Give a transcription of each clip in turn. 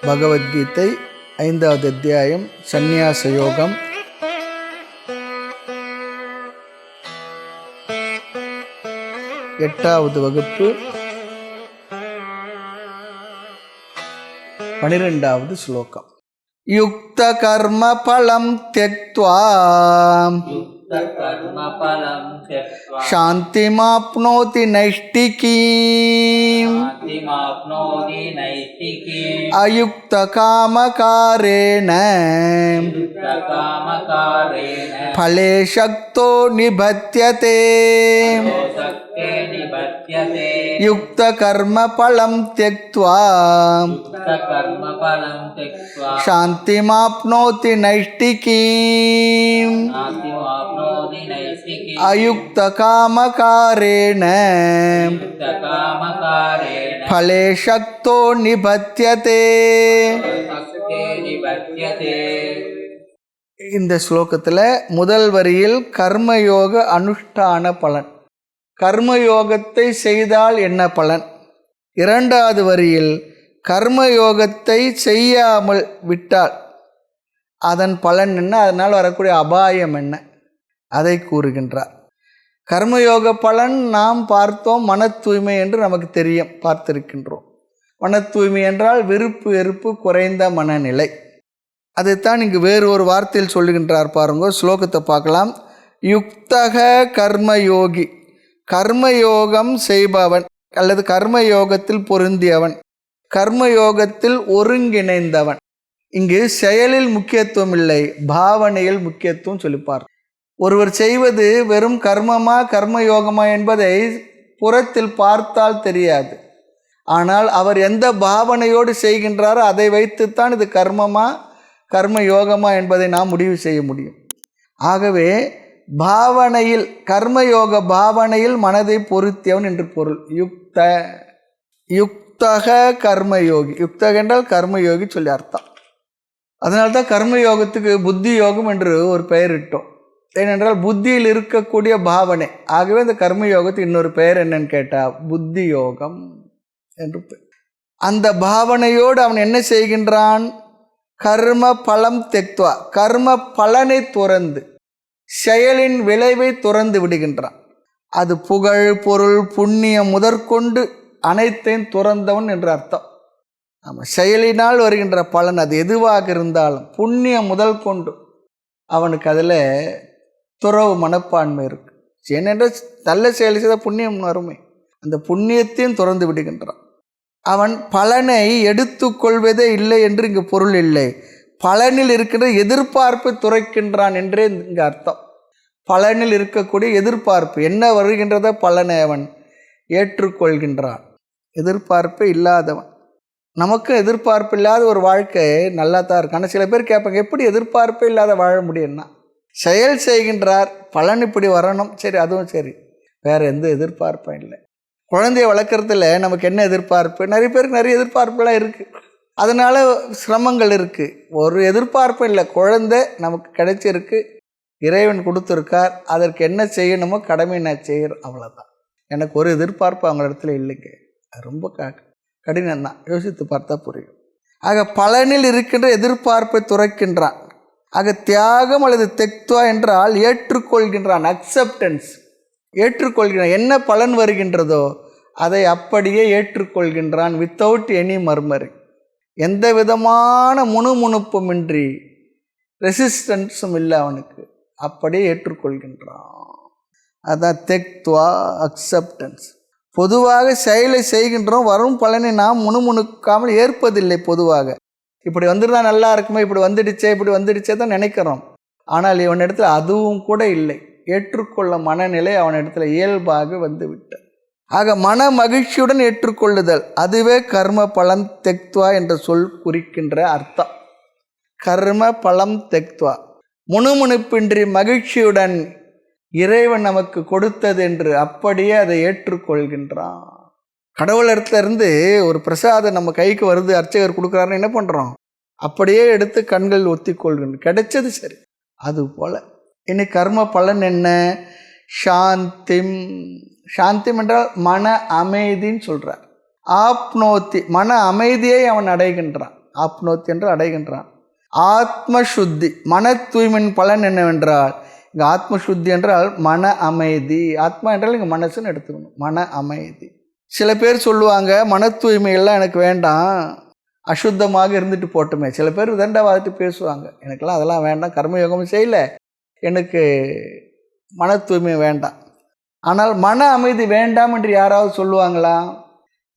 பகவத்கீதை 5வது அத்தியாயம் சந்நியாச யோகம். எட்டாவது வகுப்பு 12வது ஸ்லோகம். யுக்த கர்ம பலம் த்யக்த்வா சாந்திமாப்னோதி நைஷ்டிகீம் அயுக்த காமகாரேண பலே சக்தோ நிபத்யதே. யுக்த கர்ம பலம் த்யக்த்வா சாந்திமாப்னோதி நைஷ்டிகீம் அயுக்த காமகாரேண பலே சக்தோ நிபத்யதே. இந்த ஸ்லோகத்தில் முதல் வரியில் கர்மயோக அனுஷ்டான பலன், கர்மயோகத்தை செய்தால் என்ன பலன். இரண்டாவது வரியில் கர்மயோகத்தை செய்யாமல் விட்டால் அதன் பலன் என்ன, அதனால் வரக்கூடிய அபாயம் என்ன, அதை கூறுகின்றார். கர்மயோக பலன் நாம் பார்த்தோம், மன தூய்மை என்று நமக்கு தெரியும், பார்த்திருக்கின்றோம். மன தூய்மை என்றால் விருப்பு வெறுப்பு குறைந்த மனநிலை. அதைத்தான் இங்கு வேறு ஒரு வார்த்தையில் சொல்லுகின்றார். பாருங்க, ஸ்லோகத்தை பார்க்கலாம். யுக்தக கர்மயோகி, கர்மயோகம் செய்பவன் அல்லது கர்மயோகத்தில் பொருந்தியவன், கர்மயோகத்தில் ஒருங்கிணைந்தவன். இங்கு செயலில் முக்கியத்துவம் இல்லை, பாவனையில் முக்கியத்துவம் சொல்லிப்பார். ஒருவர் செய்வது வெறும் கர்மமா கர்மயோகமா என்பதை புறத்தில் பார்த்தால் தெரியாது. ஆனால் அவர் எந்த பாவனையோடு செய்கின்றாரோ அதை வைத்துத்தான் இது கர்மமா கர்மயோகமா என்பதை நாம் முடிவு செய்ய முடியும். ஆகவே பாவனையில், கர்மயோக பாவனையில் மனதை பொருத்தியவன் என்று பொருள். யுக்தக கர்மயோகி, யுக்தக என்றால் கர்மயோகி சொல்லி அர்த்தம். அதனால்தான் கர்மயோகத்துக்கு புத்தி யோகம் என்று ஒரு பெயர் இட்டோம். ஏனென்றால் புத்தியில் இருக்கக்கூடிய பாவனை. ஆகவே இந்த கர்மயோகத்துக்கு இன்னொரு பெயர் என்னன்னு கேட்டால் புத்தி யோகம் என்று. அந்த பாவனையோடு அவன் என்ன செய்கின்றான்? கர்ம பலம் தெக்த்வா, கர்ம பலனை துறந்து, செயலின் விளைவை துறந்து விடுகின்றான். அது புகழ், பொருள், புண்ணியம் முதற்கொண்டு அனைத்தையும் துறந்தவன் என்று அர்த்தம். ஆமாம், செயலினால் வருகின்ற பலன் அது எதுவாக இருந்தாலும், புண்ணியம் முதல் கொண்டு அவனுக்கு அதில் துறவு மனப்பான்மை இருக்கு. ஏனென்றால் நல்ல செயல் செய்த புண்ணியம் வருமே, அந்த புண்ணியத்தையும் துறந்து விடுகின்றான். அவன் பலனை எடுத்துக்கொள்வதே இல்லை என்று இங்கு பொருள் இல்லை. பலனில் இருக்கின்ற எதிர்பார்ப்பை துறைக்கின்றான் என்றே இங்கு அர்த்தம். பலனில் இருக்கக்கூடிய எதிர்பார்ப்பு என்ன வருகின்றதோ பலனை அவன் ஏற்றுக்கொள்கின்றான். எதிர்பார்ப்பே இல்லாதவன். நமக்கு எதிர்பார்ப்பு இல்லாத ஒரு வாழ்க்கை நல்லா தான் இருக்கு. ஆனால் சில பேர் கேட்பாங்க, எப்படி எதிர்பார்ப்பே இல்லாத வாழ முடியும்னா, செயல் செய்கின்றார், பலன் இப்படி வரணும், சரி அதுவும் சரி, வேறு எந்த எதிர்பார்ப்பும் இல்லை. குழந்தைய வளர்க்குறதுல நமக்கு என்ன எதிர்பார்ப்பு? நிறைய பேருக்கு நிறைய எதிர்பார்ப்புலாம் இருக்குது, அதனால் சிரமங்கள் இருக்குது. ஒரு எதிர்பார்ப்பும் இல்லை, குழந்தை நமக்கு கிடைச்சிருக்கு, இறைவன் கொடுத்துருக்கார், அதற்கு என்ன செய்யணுமோ கடமை நான் செய்கிறேன், அவ்வளோதான். எனக்கு ஒரு எதிர்பார்ப்பு அவங்க இடத்துல இல்லைங்க. அது ரொம்ப கடினம்தான், யோசித்து பார்த்தா புரியும். ஆக பலனில் இருக்கின்ற எதிர்பார்ப்பை துறக்கின்றான். ஆக தியாகம் அல்லது தெக்த்வா என்றால் ஏற்றுக்கொள்கின்றான், அக்செப்டன்ஸ், ஏற்றுக்கொள்கிறான். என்ன பலன் வருகின்றதோ அதை அப்படியே ஏற்றுக்கொள்கின்றான். வித்தவுட் எனி மர்மரிங், எந்த விதமான முணுமுணுப்புமின்றி, ரெசிஸ்டன்ஸும் இல்லை அவனுக்கு, அப்படியே ஏற்றுக்கொள்கின்றான். அதான் தெக்த்வா, அக்செப்டன்ஸ். பொதுவாக செயலை செய்கின்றோம், வரும் பலனை நாம் முணுமுணுக்காமல் ஏற்பதில்லை. பொதுவாக இப்படி வந்துருந்தா நல்லா இருக்குமே, இப்படி வந்துடுச்சே தான் நினைக்கிறோம். ஆனால் இவனிடத்தில் அதுவும் கூட இல்லை. ஏற்றுக்கொள்ள மனநிலை அவனிடத்தில் இயல்பாக வந்து விட்டது. ஆக மன மகிழ்ச்சியுடன் ஏற்றுக்கொள்ளுதல், அதுவே கர்ம பலம் தெக்த்வா என்ற சொல் குறிக்கின்ற அர்த்தம். கர்ம பலம் தெக்த்வா, முணுமுணுப்பின்றி மகிழ்ச்சியுடன் இறைவன் நமக்கு கொடுத்தது என்று அப்படியே அதை ஏற்றுக்கொள்கின்றான். கடவுளிடத்துலேருந்து ஒரு பிரசாதம் நம்ம கைக்கு வருது, அர்ச்சகர் கொடுக்குறாருன்னு என்ன பண்ணுறோம்? அப்படியே எடுத்து கண்கள் ஒத்தி கொள்கின்றோம். கிடைச்சது சரி. அதுபோல் இனி கர்ம பலன் என்ன? சாந்திம். சாந்திம் என்றால் மன அமைதின்னு சொல்கிறார். ஆப்னோத்தி, மன அமைதியை அவன் அடைகின்றான். ஆப்னோத்தி என்று அடைகின்றான். ஆத்ம சுத்தி, மன தூய்மையின் பலன் என்னவென்றால், இங்கே ஆத்ம சுத்தி என்றால் மன அமைதி. ஆத்மா என்றால் இங்கே மனசுன்னு எடுத்துக்கணும், மன அமைதி. சில பேர் சொல்லுவாங்க, மன தூய்மையெல்லாம் எனக்கு வேண்டாம், அசுத்தமாக இருந்துட்டு போட்டுமே. சில பேர் விதண்டாவாதத்து பேசுவாங்க, எனக்கெல்லாம் அதெல்லாம் வேண்டாம், கர்மயோகமும் செய்யலை, எனக்கு மன தூய்மை வேண்டாம். ஆனால் மன அமைதி வேண்டாம் என்று யாராவது சொல்லுவாங்களா?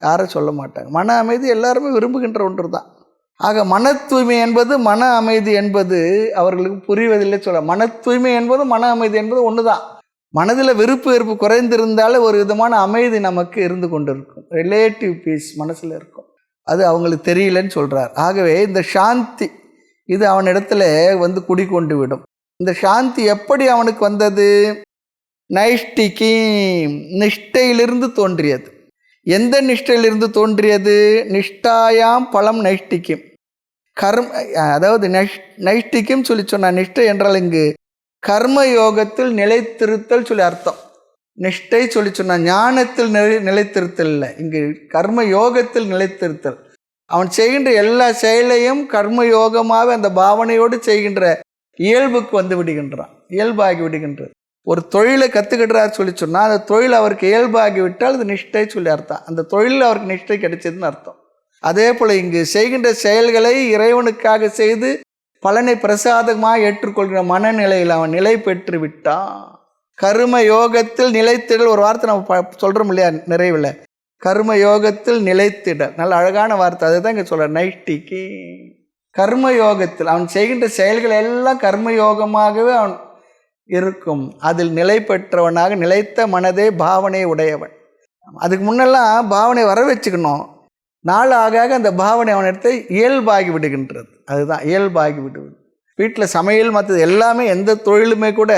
யாரும் சொல்ல மாட்டாங்க. மன அமைதி எல்லாருமே விரும்புகின்ற ஒன்று தான். ஆக மன தூய்மை என்பது, மன அமைதி என்பது அவர்களுக்கு புரிவதில்லை சொல்ல. மன தூய்மை என்பது மன அமைதி என்பது ஒன்று தான். மனதில் விருப்பு வெறுப்பு குறைந்திருந்தாலே ஒரு விதமான அமைதி நமக்கு இருந்து கொண்டு இருக்கும், ரிலேட்டிவ் பீஸ் மனசில் இருக்கும். அது அவங்களுக்கு தெரியலன்னு சொல்கிறார். ஆகவே இந்த சாந்தி இது அவனிடத்துல வந்து குடிக்கொண்டு விடும். இந்த சாந்தி எப்படி அவனுக்கு வந்தது? நைஷ்டிகி, நிஷ்டையிலிருந்து தோன்றியது. எந்த நிஷ்டையிலிருந்து தோன்றியது? நிஷ்டாயாம் பலம் நைஷ்டிக்கும். அதாவது நைஷ்டிக்கும் சொல்லி சொன்னால், நிஷ்டை என்றால் இங்கு கர்ம யோகத்தில் நிலைத்திருத்தல் சொல்லி அர்த்தம். நிஷ்டை சொல்லி சொன்னால் ஞானத்தில் நிலைத்திருத்தல் இல்லை, இங்கு கர்ம யோகத்தில் நிலைத்திருத்தல். அவன் செய்கின்ற எல்லா செயலையும் கர்ம யோகமாக அந்த பாவனையோடு செய்கின்ற இயல்புக்கு வந்து விடுகின்றான், இயல்பாகி விடுகின்றது. ஒரு தொழிலை கற்றுக்கிட்டார் சொல்லி சொன்னால், அந்த தொழில் அவருக்கு இயல்பாகிவிட்டால் அது நிஷ்டை சொல்லி அர்த்தம். அந்த தொழிலில் அவருக்கு நிஷ்டை கிடைச்சதுன்னு அர்த்தம். அதே போல் இங்கு செய்கின்ற செயல்களை இறைவனுக்காக செய்து பலனை பிரசாதமாக ஏற்றுக்கொள்கிற மனநிலையில் அவன் நிலை பெற்று விட்டான். கர்ம யோகத்தில் நிலைத்திடல், ஒரு வார்த்தை நம்ம சொல்கிறோம் இல்லையா நிறைவில், கர்ம யோகத்தில் நிலைத்திடல், நல்ல அழகான வார்த்தை. அதுதான் இங்கே சொல்கிற நைஷ்டிக்கு. கர்ம யோகத்தில் அவன் செய்கின்ற செயல்கள் எல்லாம் கர்மயோகமாகவே அவன் இருக்கும். அதில் நிலை பெற்றவனாக, நிலைத்த மனதே பாவனை உடையவன். அதுக்கு முன்னெல்லாம் பாவனை வர வச்சுக்கணும், நாள் ஆக ஆக அந்த பாவனை அவனிடத்தை இயல்பாகி விடுகின்றது. அதுதான் இயல்பாகி விடுவது. வீட்டில் சமையல் மற்றது எல்லாமே, எந்த தொழிலுமே கூட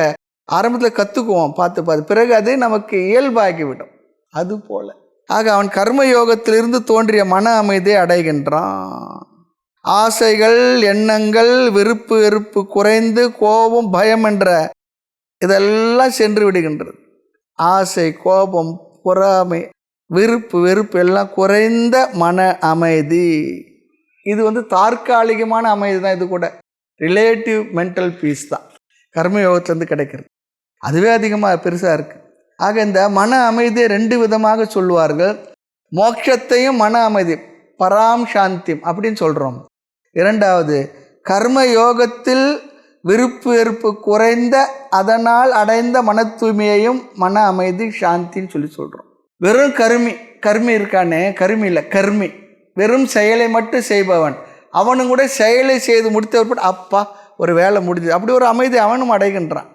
ஆரம்பத்தில் கற்றுக்குவோம் பார்த்து, பிறகு அது நமக்கு இயல்பாகிவிடும். அது போல ஆக அவன் கர்மயோகத்திலிருந்து தோன்றிய மன அமைதியை அடைகின்றான். ஆசைகள், எண்ணங்கள், விருப்பு வெறுப்பு குறைந்து கோபம், பயம் என்ற இதெல்லாம் சென்று விடுகின்றது. ஆசை, கோபம், பொறாமை, விருப்பு வெறுப்பு எல்லாம் குறைந்த மன அமைதி. இது வந்து தற்காலிகமான அமைதி தான். இது கூட ரிலேட்டிவ் மென்டல் பீஸ் தான் கர்மயோகத்திலேருந்து கிடைக்கிறது. அதுவே அதிகமாக பெருசாக இருக்குது. ஆக இந்த மன அமைதியை ரெண்டு விதமாக சொல்லுவார்கள். மோட்சத்தையும் மன அமைதி, பராம் சாந்திம் அப்படின்னு சொல்கிறோம். இரண்டாவது, கர்மயோகத்தில் விருப்பு வெறுப்பு குறைந்த அதனால் அடைந்த மன தூய்மையையும் மன அமைதி சாந்தின்னு சொல்லி சொல்கிறோம். வெறும் கர்மி இருக்கானே, கர்மி இல்லை கர்மி, வெறும் செயலை மட்டும் செய்பவன், அவனும் கூட செயலை செய்து முடித்தவர்பட்டு அப்பா ஒரு வேலை முடிஞ்சது, அப்படி ஒரு அமைதி அவனும் அடைகின்றான்.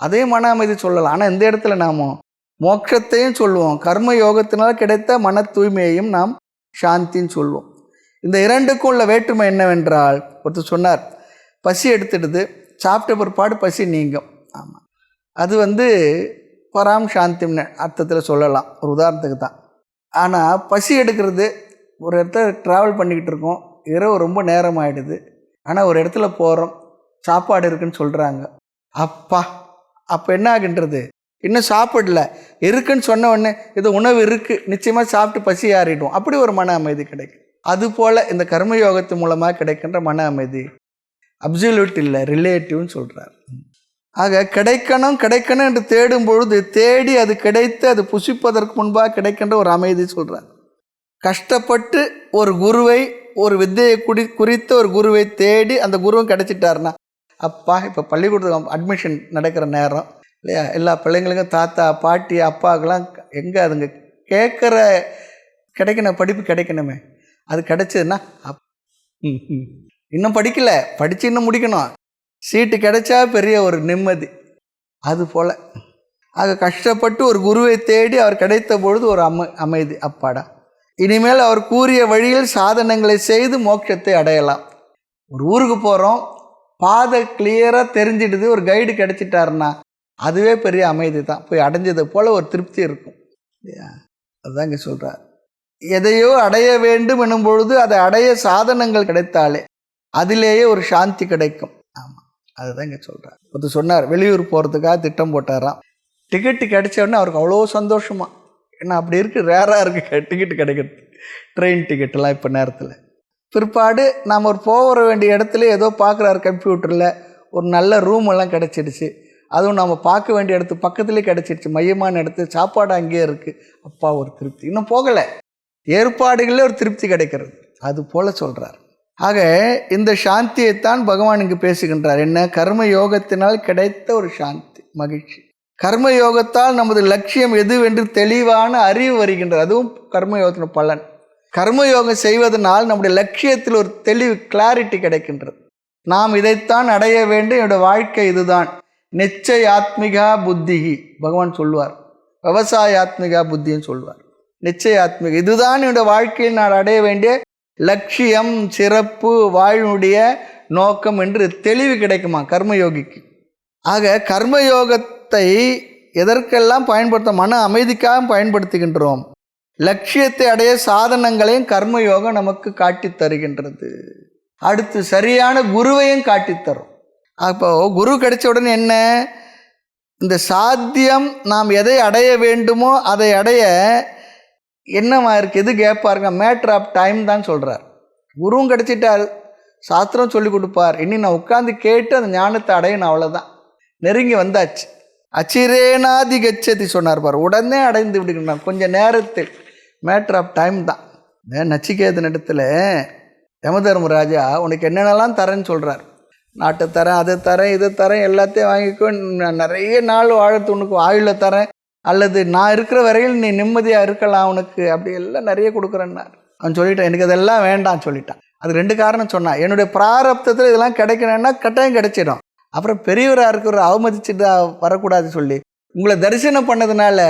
அதே மன அமைதி சொல்லலாம். ஆனால் இந்த இடத்துல நாம் மோட்சத்தையும் சொல்லுவோம், கர்ம யோகத்தினால் கிடைத்த மன தூய்மையையும் நாம் சாந்தின்னு சொல்லுவோம். இந்த இரண்டுக்கும் உள்ள வேற்றுமை என்னவென்றால், ஒருத்தர் சொன்னார், பசி எடுத்துடுது, சாப்பிட்ட பிற்பாடு பசி நீங்கும். ஆமாம், அது வந்து பராம் சாந்திம்னு அர்த்தத்தில் சொல்லலாம், ஒரு உதாரணத்துக்கு தான். ஆனால் பசி எடுக்கிறது, ஒரு இடத்துல ட்ராவல் பண்ணிக்கிட்டு இருக்கோம், இரவு ரொம்ப நேரம் ஆகிடுது, ஆனால் ஒரு இடத்துல போகிறோம், சாப்பாடு இருக்குன்னு சொல்கிறாங்க. அப்போ என்ன ஆகின்றது? இன்னும் சாப்பிடல, இருக்குன்னு சொன்ன உடனே இது உணவு இருக்குது, நிச்சயமாக சாப்பிட்டு பசி ஆறிடும், அப்படி ஒரு மன அமைதி கிடைக்கும். அதுபோல் இந்த கர்மயோகத்து மூலமாக கிடைக்கின்ற மன அமைதி அப்சல்யூட் இல்லை, ரிலேட்டிவ்னு சொல்கிறார். ஆக கிடைக்கணும் என்று தேடும் பொழுது தேடி அது கிடைத்து அது புசிப்பதற்கு முன்பாக கிடைக்கின்ற ஒரு அமைதி சொல்கிறார். கஷ்டப்பட்டு ஒரு குருவை, ஒரு வித்தையை குறித்த ஒரு குருவை தேடி அந்த குருவும் கிடைச்சிட்டாருன்னா, இப்போ பள்ளிக்கூடத்துக்கு அட்மிஷன் நடக்கிற நேரம் இல்லையா, எல்லா பிள்ளைங்களுக்கும் தாத்தா பாட்டி அப்பாவுக்கெல்லாம் எங்கே அதுங்க கேட்குற கிடைக்கணும், படிப்பு கிடைக்கணுமே, அது கிடைச்சதுன்னா இன்னும் படிக்கலை, படித்து இன்னும் முடிக்கணும், சீட்டு கிடைச்சா பெரிய ஒரு நிம்மதி. அது போல் ஆக கஷ்டப்பட்டு ஒரு குருவை தேடி அவர் கிடைத்த பொழுது ஒரு அமைதி, அப்பாடா இனிமேல் அவர் கூறிய வழியில் சாதனங்களை செய்து மோட்சத்தை அடையலாம். ஒரு ஊருக்கு போகிறோம், பாதை கிளியராக தெரிஞ்சிடுது, ஒரு கைடு கிடைச்சிட்டாருன்னா அதுவே பெரிய அமைதி தான். போய் அடைஞ்சது போல் ஒரு திருப்தி இருக்கும் இல்லையா. அதுதான் இங்கே சொல்கிறார். எதையோ அடைய வேண்டும் எனும் பொழுது அதை அடைய சாதனங்கள் கிடைத்தாலே அதிலேயே ஒரு சாந்தி கிடைக்கும். ஆமாம், அதுதான் இங்கே சொல்கிறார். ஒருத்தர் சொன்னார், வெளியூர் போகிறதுக்காக திட்டம் போட்டாராம். டிக்கெட்டு கிடைச்ச உடனே அவருக்கு அவ்வளோ சந்தோஷமா, ஏன்னா அப்படி இருக்குது, ரேராக இருக்குது டிக்கெட்டு கிடைக்கிறது, ட்ரெயின் டிக்கெட்டெல்லாம் இப்போ நேரத்தில். பிற்பாடு நாம் ஒரு போக வேண்டிய இடத்துல ஏதோ பார்க்குறாரு கம்ப்யூட்டரில் ஒரு நல்ல ரூம் எல்லாம் கிடச்சிடுச்சு, அதுவும் நம்ம பார்க்க வேண்டிய இடத்து பக்கத்துலேயே கிடச்சிடுச்சு, மையமான இடத்து சாப்பாடு அங்கேயே இருக்குது, அப்பா ஒரு திருப்தி. இன்னும் போகலை, ஏற்பாடுகளே ஒரு திருப்தி கிடைக்கிறது. அது போல் சொல்கிறார். ஆக இந்த சாந்தியைத்தான் பகவான் இங்கு பேசுகின்றார். என்ன? கர்ம யோகத்தினால் கிடைத்த ஒரு சாந்தி, மகிழ்ச்சி. கர்ம யோகத்தால் நமது லட்சியம் எதுவென்று தெளிவான அறிவு வருகின்றது. அதுவும் கர்மயோகத்தின் பலன். கர்மயோகம் செய்வதனால் நம்முடைய லட்சியத்தில் ஒரு தெளிவு, கிளாரிட்டி கிடைக்கின்றது. நாம் இதைத்தான் அடைய வேண்டும், என்னுடைய வாழ்க்கை இதுதான். நிச்சயாத்மிகா புத்திகி பகவான் சொல்லுவார், விவசாயாத்மிகா புத்தின்னு சொல்லுவார். நிச்சயாத்மிக, இதுதான் என்னுடைய வாழ்க்கையில் நான் அடைய வேண்டிய லட்சியம், சிறப்பு, வாழ்வுடைய நோக்கம் என்று தெளிவு கிடைக்குமா கர்மயோகிக்கு. ஆக கர்மயோகத்தை எதற்கெல்லாம் பயன்படுத்த? மன அமைதிக்காக பயன்படுத்துகின்றோம். லட்சியத்தை அடைய சாதனங்களையும் கர்மயோகம் நமக்கு காட்டி தருகின்றது. அடுத்து சரியான குருவையும் காட்டித்தரும். அப்போ குரு கிடைச்ச உடனே என்ன? இந்த சாத்தியம், நாம் எதை அடைய வேண்டுமோ அதை அடைய என்னமா இருக்குது, எது கேப்பாக இருக்க, மேட்ரு ஆஃப் டைம் தான் சொல்கிறார். குருவும் கிடச்சிட்டார், சாஸ்திரம் சொல்லி கொடுப்பார். இனி நான் உட்காந்து கேட்டு அந்த ஞானத்தை அடையணும், அவ்வளோதான். நெருங்கி வந்தாச்சு. அச்சிரேனாதி கச்சதி சொன்னார் பார், உடனே அடைந்து விடுகின்றான், கொஞ்சம் நேரத்தில். மேட்ரு ஆஃப் டைம் தான். நச்சிகேதன் இடத்துல யமதர்மராஜா உனக்கு என்னென்னலாம் தரேன்னு சொல்கிறார். நாட்டை தரேன், அதை தரேன், இதை தரேன், எல்லாத்தையும் வாங்கிக்கோ, நிறைய நாள் வாழத்து உனக்கு ஆயுள தரேன், அல்லது நான் இருக்கிற வரையில் நீ நிம்மதியாக இருக்கலாம் உனக்கு, அப்படி எல்லாம் நிறைய கொடுக்குறேன்னார். அவன் சொல்லிட்டான், எனக்கு அதெல்லாம் வேண்டாம் சொல்லிட்டான். அது 2 காரணம் சொன்னான். என்னுடைய பிராரப்தத்தில் இதெல்லாம் கிடைக்கணும்னா கட்டாயம் கிடைச்சிடும். அப்புறம் பெரியவராக இருக்கிற அவமதிச்சுட்டு வரக்கூடாது சொல்லி உங்களை தரிசனம் பண்ணதுனால,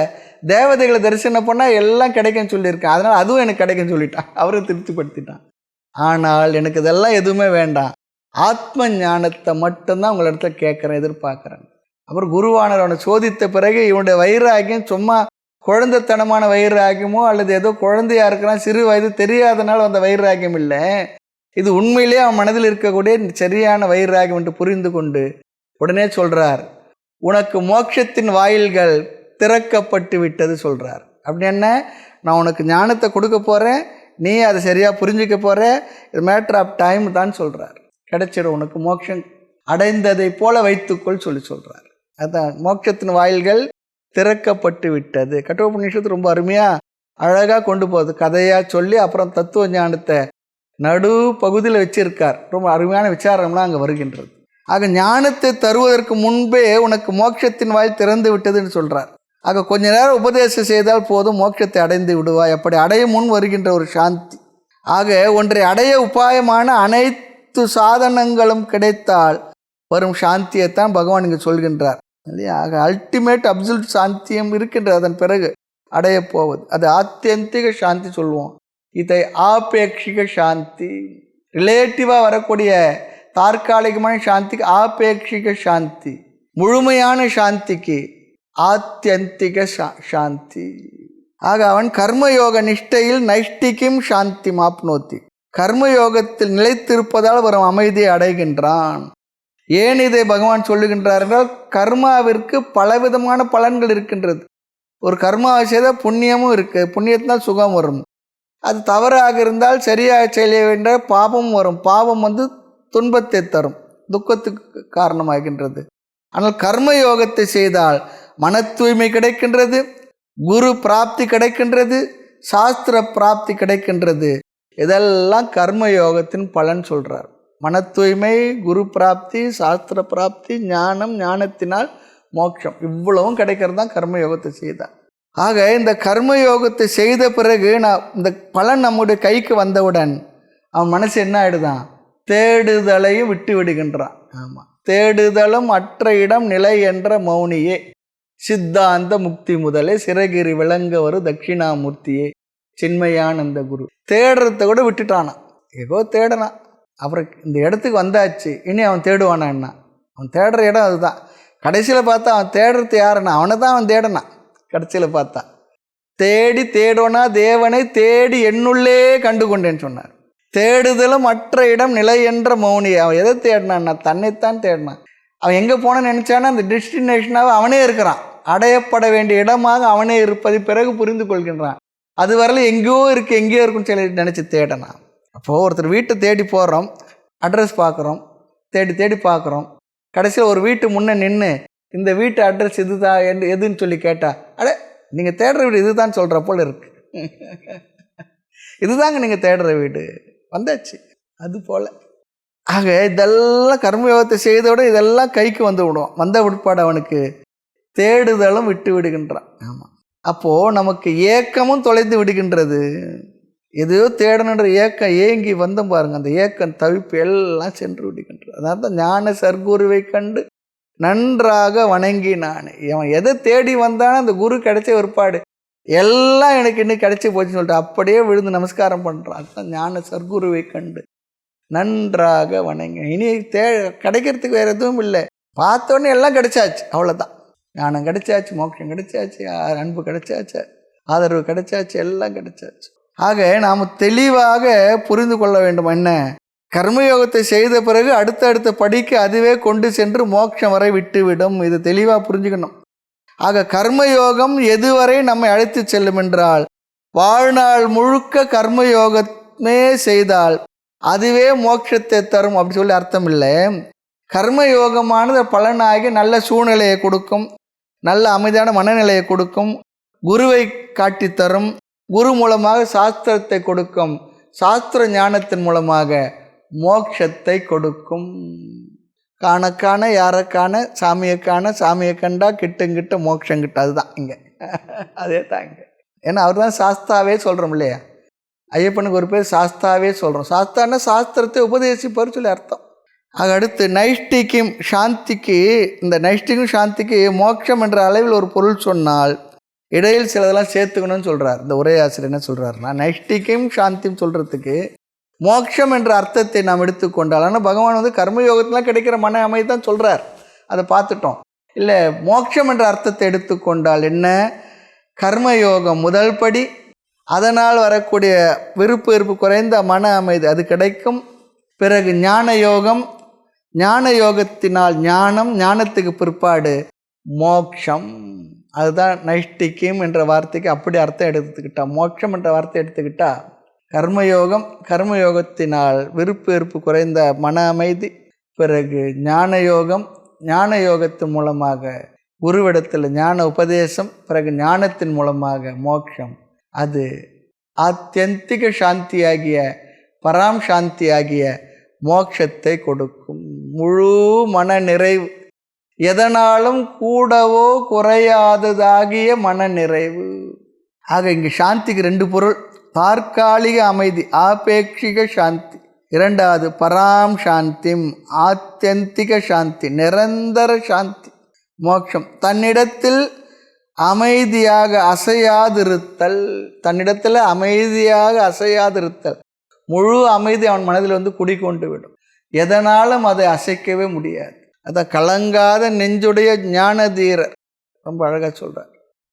தேவதைகளை தரிசனம் பண்ணால் எல்லாம் கிடைக்குன்னு சொல்லியிருக்கேன், அதனால் அதுவும் எனக்கு கிடைக்குன்னு சொல்லிட்டான். அவரும் திருப்திப்படுத்திட்டான். ஆனால் எனக்கு இதெல்லாம் எதுவுமே வேண்டாம், ஆத்ம ஞானத்தை மட்டும்தான் உங்களை இடத்துல கேட்குறேன், எதிர்பார்க்குறேன். அப்புறம் குருவானர் அவனை சோதித்த பிறகு இவனுடைய வைராகியம் சும்மா குழந்தைத்தனமான வைராகியமோ அல்லது ஏதோ குழந்தையாக இருக்கிறான், சிறு வயது தெரியாதனால அந்த வைராகியம் இல்லை, இது உண்மையிலே அவன் மனதில் இருக்கக்கூடிய சரியான வைராகியம் என்று புரிந்து கொண்டு உடனே சொல்கிறார், உனக்கு மோட்சத்தின் வாயில்கள் திறக்கப்பட்டு விட்டது சொல்கிறார். அப்படி என்ன? நான் உனக்கு ஞானத்தை கொடுக்க போகிறேன், நீ அதை சரியாக புரிஞ்சிக்க போகிற, இது மேட்ரு ஆஃப் டைம் தான் சொல்கிறார். கிடைச்சிடும், உனக்கு மோட்சம் அடைந்ததை போல வைத்துக்கொள் சொல்கிறார். அதான் மோட்சத்தின் வாயில்கள் திறக்கப்பட்டு விட்டது. கட்டோபநிஷத்து ரொம்ப அருமையாக அழகாக கொண்டு போகுது, கதையாக சொல்லி அப்புறம் தத்துவ ஞானத்தை நடு பகுதியில் வச்சிருக்கார். ரொம்ப அருமையான விசாரம்லாம் அங்கே வருகின்றது. ஆக ஞானத்தை தருவதற்கு முன்பே உனக்கு மோட்சத்தின் வாயில் திறந்து விட்டதுன்னு சொல்கிறார். ஆக கொஞ்ச நேரம் உபதேசம் செய்தால் போதும், மோட்சத்தை அடைந்து விடுவாய். அப்படி அடைய முன் வருகின்ற ஒரு சாந்தி. ஆக ஒன்றை அடைய உபாயமான அனைத்து சாதனங்களும் கிடைத்தால் வரும் சாந்தியைத்தான் பகவான் இங்கே சொல்கின்றார் இல்லையா. ஆக அல்டிமேட் அப்சல்யூட் சாந்தியம் இருக்கின்றது, அதன் பிறகு அடைய போவது. அது ஆத்தியந்திக சாந்தி சொல்லுவோம். இதை ஆபேட்சிக சாந்தி, ரிலேட்டிவாக வரக்கூடிய தற்காலிகமான சாந்திக்கு ஆபேட்சிக சாந்தி, முழுமையான சாந்திக்கு ஆத்தியந்திக சாந்தி. ஆக அவன் கர்மயோக நிஷ்டையில் நைஷ்டிக்கும் சாந்தி மாப்னோத்தி, கர்மயோகத்தில் நிலைத்திருப்பதால் வரும் அமைதியை அடைகின்றான். ஏன் இதை பகவான் சொல்லுகின்றார் என்றால், கர்மாவிற்கு பலவிதமான பலன்கள் இருக்கின்றது. ஒரு கர்மாவை செய்தால் புண்ணியமும் இருக்குது, புண்ணியத்தினால் சுகம் வரும். அது தவறாக இருந்தால் சரியாக செய்ய வேண்டிய பாபம் வரும். பாவம் துன்பத்தை தரும், துக்கத்துக்கு காரணமாகின்றது. ஆனால் கர்மயோகத்தை செய்தால் மன தூய்மை கிடைக்கின்றது, குரு பிராப்தி கிடைக்கின்றது, சாஸ்திர பிராப்தி கிடைக்கின்றது. இதெல்லாம் கர்மயோகத்தின் பலன் சொல்கிறார். மன தூய்மை, குரு பிராப்தி, சாஸ்திர பிராப்தி, ஞானம், ஞானத்தினால் மோட்சம், இவ்வளவும் கிடைக்கிறது தான் கர்மயோகத்தை செய்தார். ஆக இந்த கர்மயோகத்தை செய்த பிறகு இந்த பலன் நம்முடைய கைக்கு வந்தவுடன் அவன் மனசு என்ன ஆகிடுதான், தேடுதலையும் விட்டு விடுகின்றான். ஆமாம், தேடுதலும் அற்ற இடம் நிலை என்ற மௌனியே, சித்தாந்த முக்தி முதலே சிறகிரி விளங்க வரும் தட்சிணாமூர்த்தியே சின்மயானந்த குரு. தேடுறத கூட விட்டுட்டானான், ஏதோ தேடனான். அப்புறம் இந்த இடத்துக்கு வந்தாச்சு, இனி அவன் தேடுவானா என்ன? அவன் தேடுற இடம் அதுதான். கடைசியில் பார்த்தா அவன் தேடுறது யாருன்னா அவனை தான் அவன் தேடனான். கடைசியில் பார்த்தா தேடி தேடோனா தேவனை தேடி என்னுள்ளே கண்டு கொண்டேன்னு சொன்னார். தேடுதலும் மற்ற இடம் நிலை என்ற மௌனி. அவன் எதை தேடினான்னா தன்னைத்தான் தேடினான். அவன் எங்கே போனான்னு நினச்சானா அந்த டெஸ்டினேஷனாக அவனே இருக்கிறான், அடையப்பட வேண்டிய இடமாக அவனே இருப்பதை பிறகு புரிந்து கொள்கின்றான். அது வரல எங்கேயோ இருக்குது, எங்கேயோ இருக்குன்னு சொல்லி நினச்சி தேடனான். அப்போது ஒருத்தர் வீட்டை தேடி போகிறோம், அட்ரஸ் பார்க்குறோம், தேடி தேடி பார்க்குறோம், கடைசியில் ஒரு வீட்டு முன்னே நின்று இந்த வீட்டு அட்ரஸ் இது தான் எதுன்னு சொல்லி கேட்டால், அட நீங்கள் தேடுற வீடு இது தான் சொல்கிற போல் இருக்கு, இதுதாங்க நீங்கள் தேடுற வீடு, வந்தாச்சு. அது போல் ஆக இதெல்லாம் கர்மயோகத்தை செய்தோட இதெல்லாம் கைக்கு வந்து விடுவோம். வந்த விடுப்பாடு அவனுக்கு தேடுதலும் விட்டு விடுகின்றான். ஆமாம், அப்போது நமக்கு ஏக்கமும் தொலைந்து விடுகின்றது. எதையோ தேடணுன்ற ஏக்கம் ஏங்கி வந்தோம் பாருங்கள், அந்த ஏக்கம் தவிப்பு எல்லாம் சென்று விடுகின்றது. அதனால தான் ஞான சர்க்குருவை கண்டு நன்றாக வணங்கி நான், அவன் எதை தேடி வந்தானோ அந்த குரு கிடைச்ச ஒருபாடு எல்லாம் எனக்கு இன்னும் கிடைச்சி போச்சுன்னு சொல்லிட்டு அப்படியே விழுந்து நமஸ்காரம் பண்ணுறான். அதுதான் ஞான சர்க்குருவை கண்டு நன்றாக வணங்கி. இனி கிடைக்கிறதுக்கு வேறு எதுவும் இல்லை, பார்த்தோன்னே எல்லாம் கிடைச்சாச்சு, அவ்வளோதான். ஞானம் கிடைச்சாச்சு, மோட்சம் கிடைச்சாச்சு, அன்பு கிடைச்சாச்சு, ஆதரவு கிடைச்சாச்சு, எல்லாம் கிடைச்சாச்சு. ஆக நாம் தெளிவாக புரிந்து கொள்ள வேண்டும், என்ன கர்மயோகத்தை செய்த பிறகு அடுத்தடுத்த படிக்கு அதுவே கொண்டு சென்று மோட்சம் வரை விட்டுவிடும். இது தெளிவாக புரிஞ்சுக்கணும். ஆக கர்மயோகம் எதுவரை நம்மை அழைத்து செல்லும் என்றால், வாழ்நாள் முழுக்க கர்மயோகமே செய்தால் அதுவே மோட்சத்தை தரும் அப்படி சொல்லி அர்த்தம் இல்லை. கர்மயோகமானது பலனாகி நல்ல சூழ்நிலையை கொடுக்கும், நல்ல அமைதியான மனநிலையை கொடுக்கும், குருவை காட்டித்தரும், குரு மூலமாக சாஸ்திரத்தை கொடுக்கும், சாஸ்திர ஞானத்தின் மூலமாக மோட்சத்தை கொடுக்கும். காணக்கான யாரைக்கான சாமியைக்கான, சாமியை கண்டா கிட்ட மோட்சம் கிட்ட, அதுதான் இங்கே, அதே தான் இங்கே. ஏன்னா அவர் தான் சாஸ்தாவே சொல்கிறோம் இல்லையா, ஐயப்பனுக்கு ஒரு பேர் சாஸ்தாவே சொல்கிறோம். சாஸ்தான்னா சாஸ்திரத்தை உபதேசிப்பார் சொல்லி அர்த்தம். ஆக அடுத்து நைஷ்டிக்கும் சாந்திக்கு, இந்த நைஷ்டிக்கும் சாந்திக்கு மோட்சம் என்ற அளவில் ஒரு பொருள் சொன்னால் இடையில் சிலதெல்லாம் சேர்த்துக்கணும்னு சொல்கிறார். இந்த உரையாசிரியர் என்ன சொல்கிறாருன்னா, நைஷ்டிக்கும் சாந்தியும் சொல்கிறதுக்கு மோட்சம் என்ற அர்த்தத்தை நாம் எடுத்துக்கொண்டால், ஆனால் பகவான் வந்து கர்மயோகத்திலாம் கிடைக்கிற மன அமைதி தான் சொல்கிறார், அதை பார்த்துட்டோம். இல்லை, மோட்சம் என்ற அர்த்தத்தை எடுத்துக்கொண்டால் என்ன, கர்மயோகம் முதல் படி, அதனால் வரக்கூடிய விருப்பு வெறுப்பு குறைந்த மன அமைதி அது கிடைக்கும். பிறகு ஞான யோகம், ஞான யோகத்தினால் ஞானம், ஞானத்துக்கு பிற்பாடு மோட்சம். அதுதான் நைஷ்டிக்கியம் என்ற வார்த்தைக்கு அப்படி அர்த்தம் எடுத்துக்கிட்டா. மோட்சம் என்ற வார்த்தை எடுத்துக்கிட்டா கர்மயோகம், கர்மயோகத்தினால் விருப்பு வெறுப்பு குறைந்த மன அமைதி, பிறகு ஞான யோகம், ஞான யோகத்தின் மூலமாக குருவிடத்தில் ஞான உபதேசம், பிறகு ஞானத்தின் மூலமாக மோட்சம். அது ஆத்தியந்திக சாந்தியாகிய பராம் சாந்தியாகிய மோட்சத்தை கொடுக்கும். முழு மன நிறைவு, எதனாலும் கூடவோ குறையாததாகிய மன நிறைவு. ஆக இங்கு சாந்திக்கு ரெண்டு பொருள், தற்காலிக அமைதி ஆபேட்சிக சாந்தி, இரண்டாவது பராம் சாந்திம் ஆத்தியந்திக சாந்தி நிரந்தர சாந்தி மோட்சம். தன்னிடத்தில் அமைதியாக அசையாதிருத்தல், தன்னிடத்தில் அமைதியாக அசையாதிருத்தல், முழு அமைதி அவன் மனதில் வந்து குடிக்கொண்டு விடும், எதனாலும் அதை அசைக்கவே முடியாது. அதை கலங்காத நெஞ்சுடைய ஞான தீரர் ரொம்ப அழகாக சொல்கிறார்.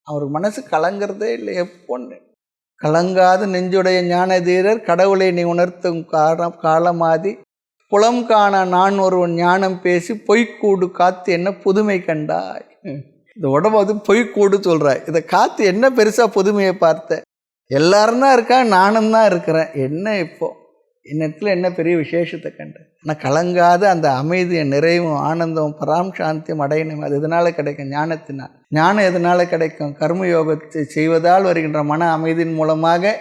அவருக்கு மனசு கலங்கிறதே இல்லை, எப்பொன்று கலங்காத நெஞ்சுடைய ஞான தீரர் கடவுளை நீ உணர்த்தும் காலமாதி புலம் காண நான் ஒருவன் ஞானம் பேசி பொய்க்கூடு காத்து என்ன புதுமை கண்டாய். இந்த உடம்பு வந்து பொய்க்கூடு சொல்கிறாய், இதை காத்து என்ன பெருசாக புதுமையை பார்த்த, எல்லாரும் தான் இருக்காங்க, நானும் தான் இருக்கிறேன், என்ன இப்போது என்னத்தில் என்ன பெரிய விசேஷத்தை கண்டேன். ஆனால் கலங்காத அந்த அமைதியை நிறைவும் ஆனந்தம் பராம் சாந்தியும் அடையணும். அது எதனால் கிடைக்கும், ஞானத்தினால். ஞானம் எதனால் கிடைக்கும், கர்மயோகத்தை செய்வதால் வருகின்ற மன அமைதியின் மூலமாக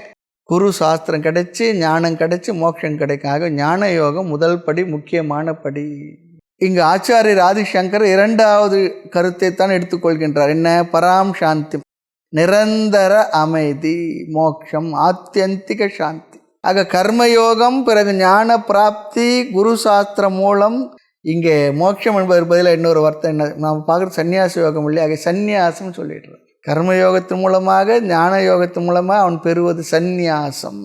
குரு சாஸ்திரம் கிடைச்சி ஞானம் கிடைச்சி மோட்சம் கிடைக்கும். ஆக ஞான யோகம் முதல் படி, முக்கியமான படி. இங்கு ஆச்சாரியர் ஆதிசங்கர் இரண்டாவது கருத்தை தான் எடுத்துக்கொள்கின்றார். என்ன, பராம் சாந்தி நிரந்தர அமைதி மோட்சம் ஆத்தியந்திக சாந்தி. ஆக கர்மயோகம், பிறகு ஞான பிராப்தி, குரு சாஸ்திரம் மூலம். இங்கே மோட்சம் என்பதற்கு பதிலாக இன்னொரு வார்த்தை என்ன நாம் பார்க்குற சன்னியாச யோகம் இல்லையா, ஆக சந்நியாசம் சொல்லிடுறோம். கர்மயோகத்தின் மூலமாக ஞான யோகத்தின் மூலமாக அவன் பெறுவது சந்நியாசம்.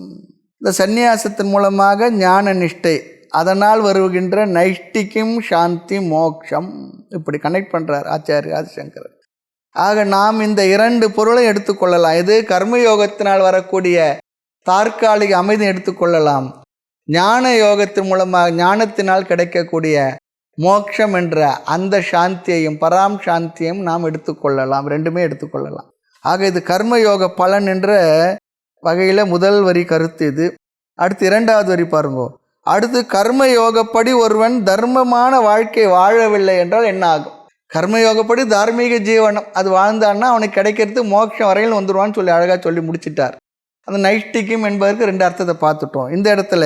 இந்த சந்நியாசத்தின் மூலமாக ஞான நிஷ்டை, அதனால் வருகின்ற நைஷ்டிக்கும் சாந்தி மோட்சம். இப்படி கனெக்ட் பண்ணுறார் ஆச்சாரிய ஆதிசங்கர். ஆக நாம் இந்த இரண்டு பொருளை எடுத்துக்கொள்ளலாம். இது கர்மயோகத்தினால் வரக்கூடிய தற்காலிக அமைதி எடுத்துக்கொள்ளலாம், ஞான யோகத்தின் மூலமாக ஞானத்தினால் கிடைக்கக்கூடிய மோட்சம் என்ற அந்த சாந்தியையும் பராம் சாந்தியையும் நாம் எடுத்துக்கொள்ளலாம், ரெண்டுமே எடுத்துக்கொள்ளலாம். ஆக இது கர்மயோக பலன் என்ற வகையில் முதல் வரி கருத்து இது. அடுத்து 2வது வரி பாருங்க. அடுத்து கர்மயோகப்படி ஒருவன் தர்மமான வாழ்க்கை வாழவில்லை என்றால் என்ன ஆகும்? கர்மயோகப்படி தார்மீக ஜீவனம் அது வாழ்ந்தான்னா அவனுக்கு கிடைக்கிறது மோட்சம் வரையில் வந்துடுவான்னு சொல்லி அழகாக சொல்லி முடிச்சிட்டார். அந்த நைஷ்டிகம் என்பதற்கு 2 அர்த்தத்தை பார்த்துட்டோம். இந்த இடத்துல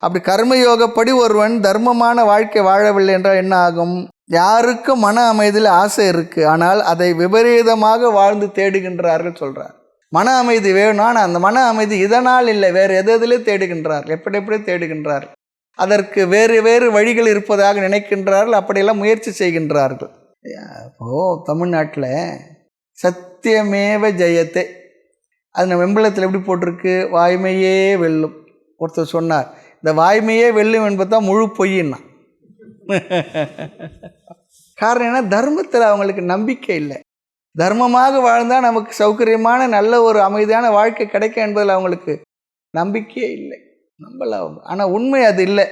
அப்படி கர்மயோகப்படி ஒருவன் தர்மமான வாழ்க்கை வாழவில்லை என்றால் என்ன ஆகும்? யாருக்கும் மன அமைதியில் ஆசை இருக்குது, ஆனால் அதை விபரீதமாக வாழ்ந்து தேடுகின்றார்கள் சொல்கிறார். மன அமைதி வேணும், ஆனால் அந்த மன அமைதி இதனால் இல்லை, வேறு எதிலே தேடுகின்றார்கள், எப்படி தேடுகின்றார்கள், அதற்கு வேறு வேறு வழிகள் இருப்பதாக நினைக்கின்றார்கள், அப்படியெல்லாம் முயற்சி செய்கின்றார்கள். இப்போது தமிழ்நாட்டில் சத்தியமேவ ஜெயத்தை அது நம்ம வெம்பளத்தில் எப்படி போட்டிருக்கு? வாய்மையே வெல்லும். ஒருத்தர் சொன்னார், இந்த வாய்மையே வெல்லும் என்பது தான் முழு பொய்யின்னா. காரணம் என்ன? தர்மத்தில் அவங்களுக்கு நம்பிக்கை இல்லை. தர்மமாக வாழ்ந்தால் நமக்கு சௌகரியமான நல்ல ஒரு அமைதியான வாழ்க்கை கிடைக்கும் என்பதில் அவங்களுக்கு நம்பிக்கையே இல்லை, நம்பல அவங்க. ஆனால் உண்மை அது இல்லை.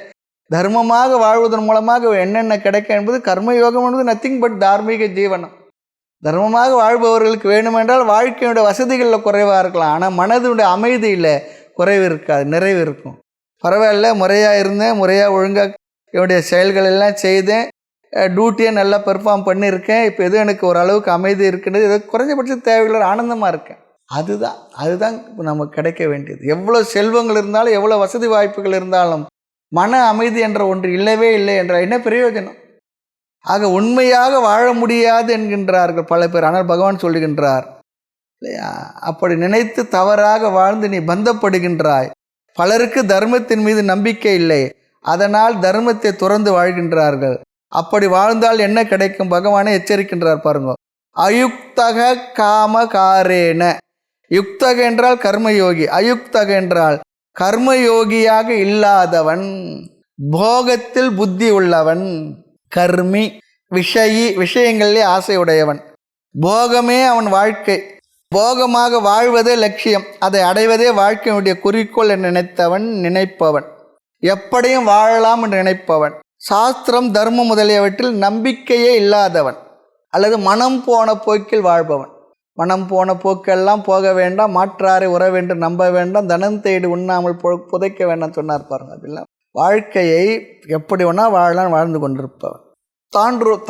தர்மமாக வாழ்வதன் மூலமாக என்னென்ன கிடைக்கும் என்பது கர்மயோகம் என்பது நத்திங் பட் தார்மீக ஜீவனம். தர்மமாக வாழ்பவர்களுக்கு வேணுமென்றால் வாழ்க்கையுடைய வசதிகளில் குறைவாக இருக்கலாம், ஆனால் மனதுடைய அமைதியில் குறைவு இருக்காது, நிறைவு இருக்கும். பரவாயில்ல, முறையாக இருந்தேன், முறையாக ஒழுங்காக என்னுடைய செயல்கள் எல்லாம் செய்தேன், டியூட்டியை நல்லா பெர்ஃபார்ம் பண்ணியிருக்கேன், இப்போ எதுவும் எனக்கு ஓரளவுக்கு அமைதி இருக்குன்றது, எது குறைஞ்சபட்ச தேவைகள் ஆனந்தமாக இருக்கேன். அதுதான் இப்போ நமக்கு கிடைக்க வேண்டியது. எவ்வளோ செல்வங்கள் இருந்தாலும் எவ்வளோ வசதி வாய்ப்புகள் இருந்தாலும் மன அமைதி என்ற ஒன்று இல்லவே இல்லை என்றால் என்ன பிரயோஜனம்? ஆக உண்மையாக வாழ முடியாது என்கின்றார்கள் பல பேர். ஆனால் பகவான் சொல்லுகின்றார் இல்லையா, அப்படி நினைத்து தவறாக வாழ்ந்து நீ பந்தப்படுகின்றாய். பலருக்கு தர்மத்தின் மீது நம்பிக்கை இல்லை, அதனால் தர்மத்தை துறந்து வாழ்கின்றார்கள். அப்படி வாழ்ந்தால் என்ன கிடைக்கும்? பகவானை எச்சரிக்கின்றார் பாருங்க. அயுக்தக காமகாரேன. யுக்தக என்றால் கர்மயோகி, அயுக்தக என்றால் கர்மயோகியாக இல்லாதவன், போகத்தில் புத்தி உள்ளவன், கர்மி, விஷயி, விஷயங்களிலே ஆசையுடையவன். போகமே அவன் வாழ்க்கை, போகமாக வாழ்வதே லட்சியம், அதை அடைவதே வாழ்க்கையினுடைய குறிக்கோள் என்று நினைப்பவன், எப்படியும் வாழலாம் என்று நினைப்பவன், சாஸ்திரம் தர்மம் முதலியவற்றில் நம்பிக்கையே இல்லாதவன், அல்லது மனம் போன போக்கில் வாழ்பவன். மனம் போன போக்கெல்லாம் போக வேண்டாம், மாற்றாரை உறவென்று நம்ப வேண்டாம், தனம் தேடி உண்ணாமல் புதைக்க வேண்டாம் சொன்னார் பாருங்க. அப்படிலாம் வாழ்க்கையை எப்படி வேணால் வாழலாம் வாழ்ந்து கொண்டிருப்பவன்,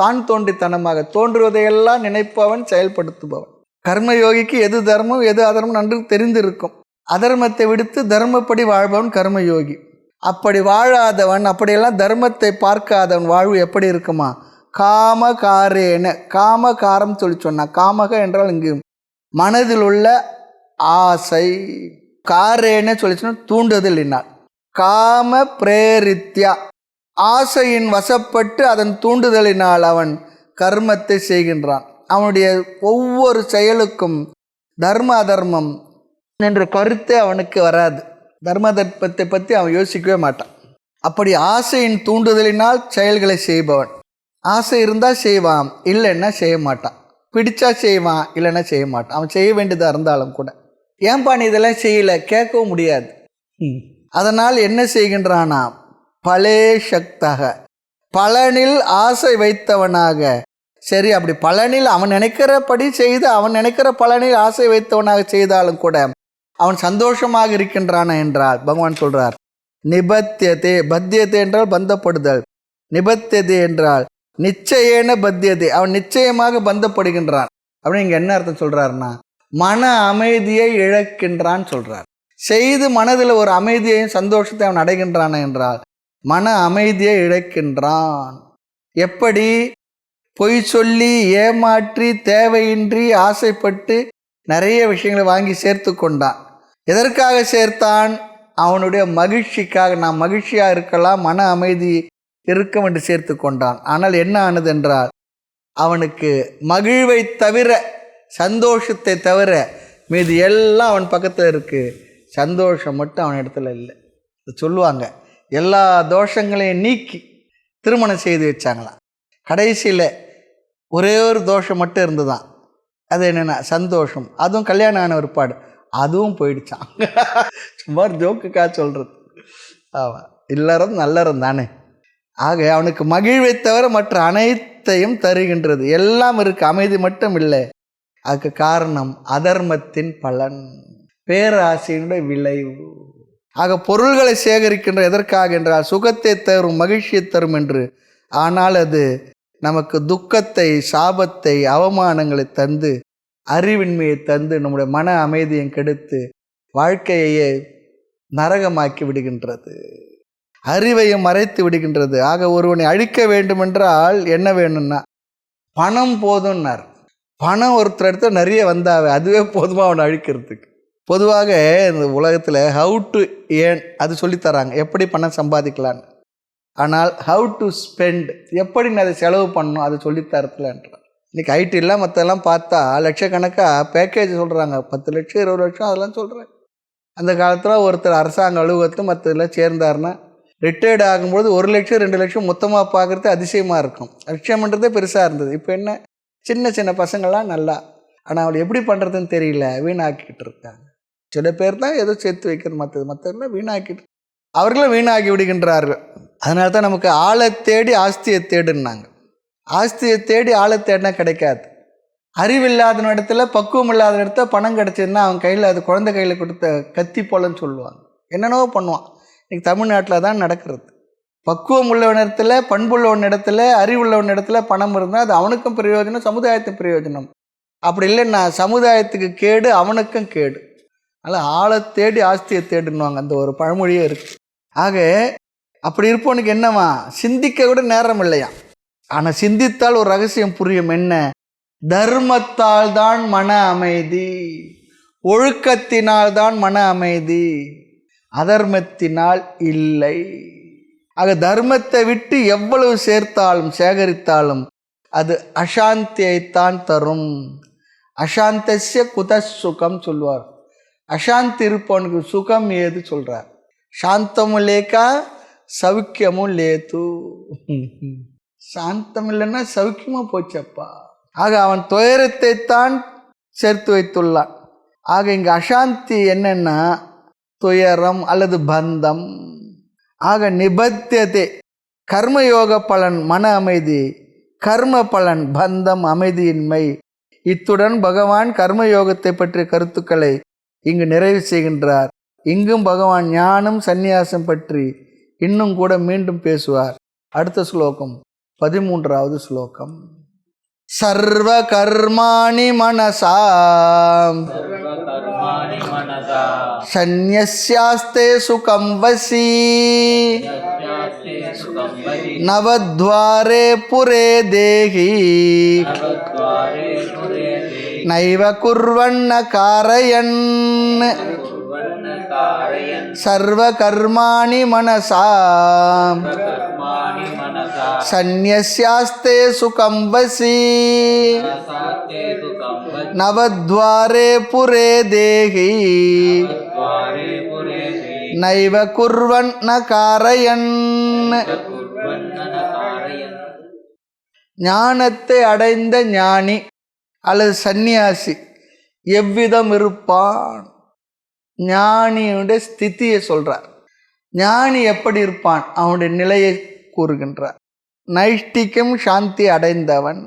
தான் தோன்றித்தனமாக தோன்றுவதையெல்லாம் நினைப்பவன், செயல்படுத்துபவன். கர்மயோகிக்கு எது தர்மம் எது அதர்மம் நன்கு தெரிந்திருக்கும். அதர்மத்தை விடுத்து தர்மப்படி வாழ்பவன் கர்மயோகி. அப்படி வாழாதவன், அப்படியெல்லாம் தர்மத்தை பார்க்காதவன் வாழ்வு எப்படி இருக்குமா? காமகாரேன. காமகாரம் சொல்லி சொன்னான். காமக என்றால் இங்கு மனதில் உள்ள ஆசை, காரேன சொல்லி சொன்னால் தூண்டுதலினால். காம பிரேரித்யா, ஆசையின் வசப்பட்டு அதன் தூண்டுதலினால் அவன் கர்மத்தை செய்கின்றான். அவனுடைய ஒவ்வொரு செயலுக்கும் தர்ம அதர்மம் என்ற கருத்தே அவனுக்கு வராது. தர்ம தர்மத்தை பற்றி அவன் யோசிக்கவே மாட்டான். அப்படி ஆசையின் தூண்டுதலினால் செயல்களை செய்பவன். ஆசை இருந்தால் செய்வான், இல்லைன்னா செய்ய மாட்டான். பிடிச்சா செய்வான், இல்லைன்னா செய்ய மாட்டான். அவன் செய்ய வேண்டியதாக இருந்தாலும் கூட ஏன்பா நீ இதெல்லாம் செய்யலை கேட்கவும் முடியாது. அதனால் என்ன செய்கின்றானா? பலே சக்தக, பலனில் ஆசை வைத்தவனாக. சரி, அப்படி பலனில் அவன் நினைக்கிறபடி செய்து அவன் நினைக்கிற பலனில் ஆசை வைத்தவனாக செய்தாலும் கூட அவன் சந்தோஷமாக இருக்கின்றான என்றால் பகவான் சொல்கிறார், நிபத்தியதே. பத்தியதே என்றால் பந்தப்படுதல், நிபத்தியதே என்றால் நிச்சயேன பத்தியதே, அவன் நிச்சயமாக பந்தப்படுகின்றான். அப்படின்னு இங்கே என்ன அர்த்தம் சொல்கிறாருன்னா, மன அமைதியை இழக்கின்றான் சொல்கிறார். செய்து மனதில் ஒரு அமைதியையும் சந்தோஷத்தை அவன் அடைகின்றான் என்றால் மன அமைதியை இழக்கின்றான். எப்படி? பொய் சொல்லி ஏமாற்றி தேவையின்றி ஆசைப்பட்டு நிறைய விஷயங்களை வாங்கி சேர்த்து கொண்டான். எதற்காக சேர்த்தான்? அவனுடைய மகிழ்ச்சிக்காக. நாம் மகிழ்ச்சியாக இருக்கலாம், மன அமைதி இருக்கும் என்று சேர்த்து கொண்டான். ஆனால் என்ன ஆனது என்றால் அவனுக்கு மகிழ்வை தவிர, சந்தோஷத்தை தவிர மீது எல்லாம் அவன் பக்கத்தில் இருக்குது, சந்தோஷம் மட்டும் அவன் இடத்துல இல்லை. சொல்லுவாங்க, எல்லா தோஷங்களையும் நீக்கி திருமணம் செய்து வச்சாங்களாம். கடைசியில் ஒரே ஒரு தோஷம் மட்டும் இருந்துதான். அது என்னென்னா சந்தோஷம். அதுவும் கல்யாணம் ஆன ஒருபாடு அதுவும் போயிடுச்சான். சும்மா ஜோக்குக்காக சொல்கிறது. ஆமாம், இல்லறம் நல்லறம் தானே. ஆக அவனுக்கு மகிழ்வை தவிர மற்ற அனைத்தையும் தருகின்றது, எல்லாம் இருக்குது, அமைதி மட்டும் இல்லை. அதுக்கு காரணம் அதர்மத்தின் பலன், பேராசையினுடைய விளைவு. ஆக பொருள்களை சேகரிக்கின்ற எதற்காக என்றால் சுகத்தை தரும், மகிழ்ச்சியை தரும் என்று. ஆனால் அது நமக்கு துக்கத்தை, சாபத்தை, அவமானங்களை தந்து, அறிவின்மையை தந்து, நம்முடைய மன அமைதியை கெடுத்து வாழ்க்கையே நரகமாக்கி விடுகின்றது, அறிவையும் மறைத்து விடுகின்றது. ஆக ஒருவனை அழிக்க வேண்டுமென்றால் என்ன வேணும்னா பணம் போதும்னார். பணம் ஒருத்தர் இடத்துல நிறைய வந்தாவே அதுவே போதுமா அவனை அழிக்கிறதுக்கு. பொதுவாக இந்த உலகத்தில் ஹவு டு ஏர்ன் அது சொல்லித்தராங்க, எப்படி பணம் சம்பாதிக்கலான்னு. ஆனால் ஹவு டு ஸ்பெண்ட், எப்படி நான் அதை செலவு பண்ணணும் அது சொல்லித்தரத்துலன்றான். இன்றைக்கி ஐடிலாம் மற்றெல்லாம் பார்த்தா லட்சக்கணக்காக பேக்கேஜ் சொல்கிறாங்க, 10 லட்சம் 20 லட்சம் அதெல்லாம் சொல்கிறாங்க. அந்த காலத்தில் ஒருத்தர் அரசாங்க அலுவலகத்தில் மற்றதில் சேர்ந்தார்னா ரிட்டையர்டு ஆகும்போது 1 லட்சம் 2 லட்சம் மொத்தமாக பார்க்குறது அதிசயமாக இருக்கும். லட்சம்ன்றதே பெருசாக இருந்தது. இப்போ என்ன, சின்ன சின்ன பசங்கள்லாம் நல்லா, ஆனால் அவள் எப்படி பண்ணுறதுன்னு தெரியல, வீணாக்கிட்டு இருக்காங்க. சில பேர் தான் ஏதோ சேர்த்து வைக்கிறது, மற்றவர்களாம் வீணாக்கிட்டு அவர்களும் வீணாக்கி விடுகின்றார்கள். அதனால தான் நமக்கு ஆளை தேடி ஆஸ்தியை தேடுன்னாங்க. ஆஸ்தியை தேடி ஆளை தேடினா கிடைக்காது. அறிவில்லாத இடத்துல, பக்குவம் இல்லாத இடத்துல பணம் கிடச்சதுன்னா அவன் கையில், அது குழந்தை கையில் கொடுத்த கத்தி போலன்னு சொல்லுவாங்க. என்னென்னவோ பண்ணுவான். இன்றைக்கி தமிழ்நாட்டில் தான் நடக்கிறது. பக்குவம் உள்ளவன் இடத்துல, பண்புள்ளவன் இடத்துல, அறிவுள்ளவன் இடத்துல பணம் இருந்தால் அது அவனுக்கும் பிரயோஜனம், சமுதாயத்துக்கு பிரயோஜனம். அப்படி இல்லைன்னா சமுதாயத்துக்கு கேடு, அவனுக்கும் கேடு. அதனால் ஆளை தேடி ஆஸ்தியை தேடுன்னுவாங்க, அந்த ஒரு பழமொழியே இருக்குது. ஆக அப்படி இருப்பவனுக்கு என்னவா, சிந்திக்க கூட நேரம் இல்லையா. ஆனால் சிந்தித்தால் ஒரு ரகசியம் புரியும். என்ன, தர்மத்தால் தான் மன அமைதி, ஒழுக்கத்தினால் தான் மன அமைதி, அதர்மத்தினால் இல்லை. ஆக தர்மத்தை விட்டு எவ்வளவு சேர்த்தாலும் சேகரித்தாலும் அது அசாந்தியைத்தான் தரும். அசாந்தஸ்ய குத சுகம் சொல்வார். அசாந்தி இருப்பவனுக்கு சுகம் ஏது சொல்கிறார். சாந்தமும் லேக்கா சௌக்கியமும் லேத்து. சாந்தம் இல்லைன்னா சௌக்கியமாக போச்சப்பா. ஆக அவன் துயரத்தை தான் சேர்த்து வைத்துள்ளான். ஆக இங்கே அசாந்தி என்னன்னா துயரம் அல்லது பந்தம். ஆக நிபத்தியதே கர்மயோக பலன் மன அமைதி, கர்ம பலன் பந்தம் அமைதியின்மை. இத்துடன் பகவான் கர்மயோகத்தை பற்றிய கருத்துக்களை இங்கு நிறைவு செய்கின்றார். இங்கும் பகவான் ஞானம் சந்நியாசம் பற்றி இன்னும் கூட மீண்டும் பேசுவார். அடுத்த ஸ்லோகம் 13வது ஸ்லோகம். சர்வ கர்மாணி மனசா சந்நியாஸ்தே சுகம் வசி நவத்வாரே புரே தேஹி நைவ குர்வண்ண காரயன். சர்வ கர்மாணி மனசா சந்நியாஸ்தே சுகம் வசி நவத்வாரே புரே தேஹி நைவ குர்வண்ண காரயன். ஞானத்தை அடைந்த ஞானி அல்லது சந்நியாசி எவ்விதம் இருப்பான்? ஞானியுடைய ஸ்திதியை சொல்றார். ஞானி எப்படி இருப்பான், அவனுடைய நிலையை கூறுகின்றார். நைஷ்டிகம் சாந்தி அடைந்தவன்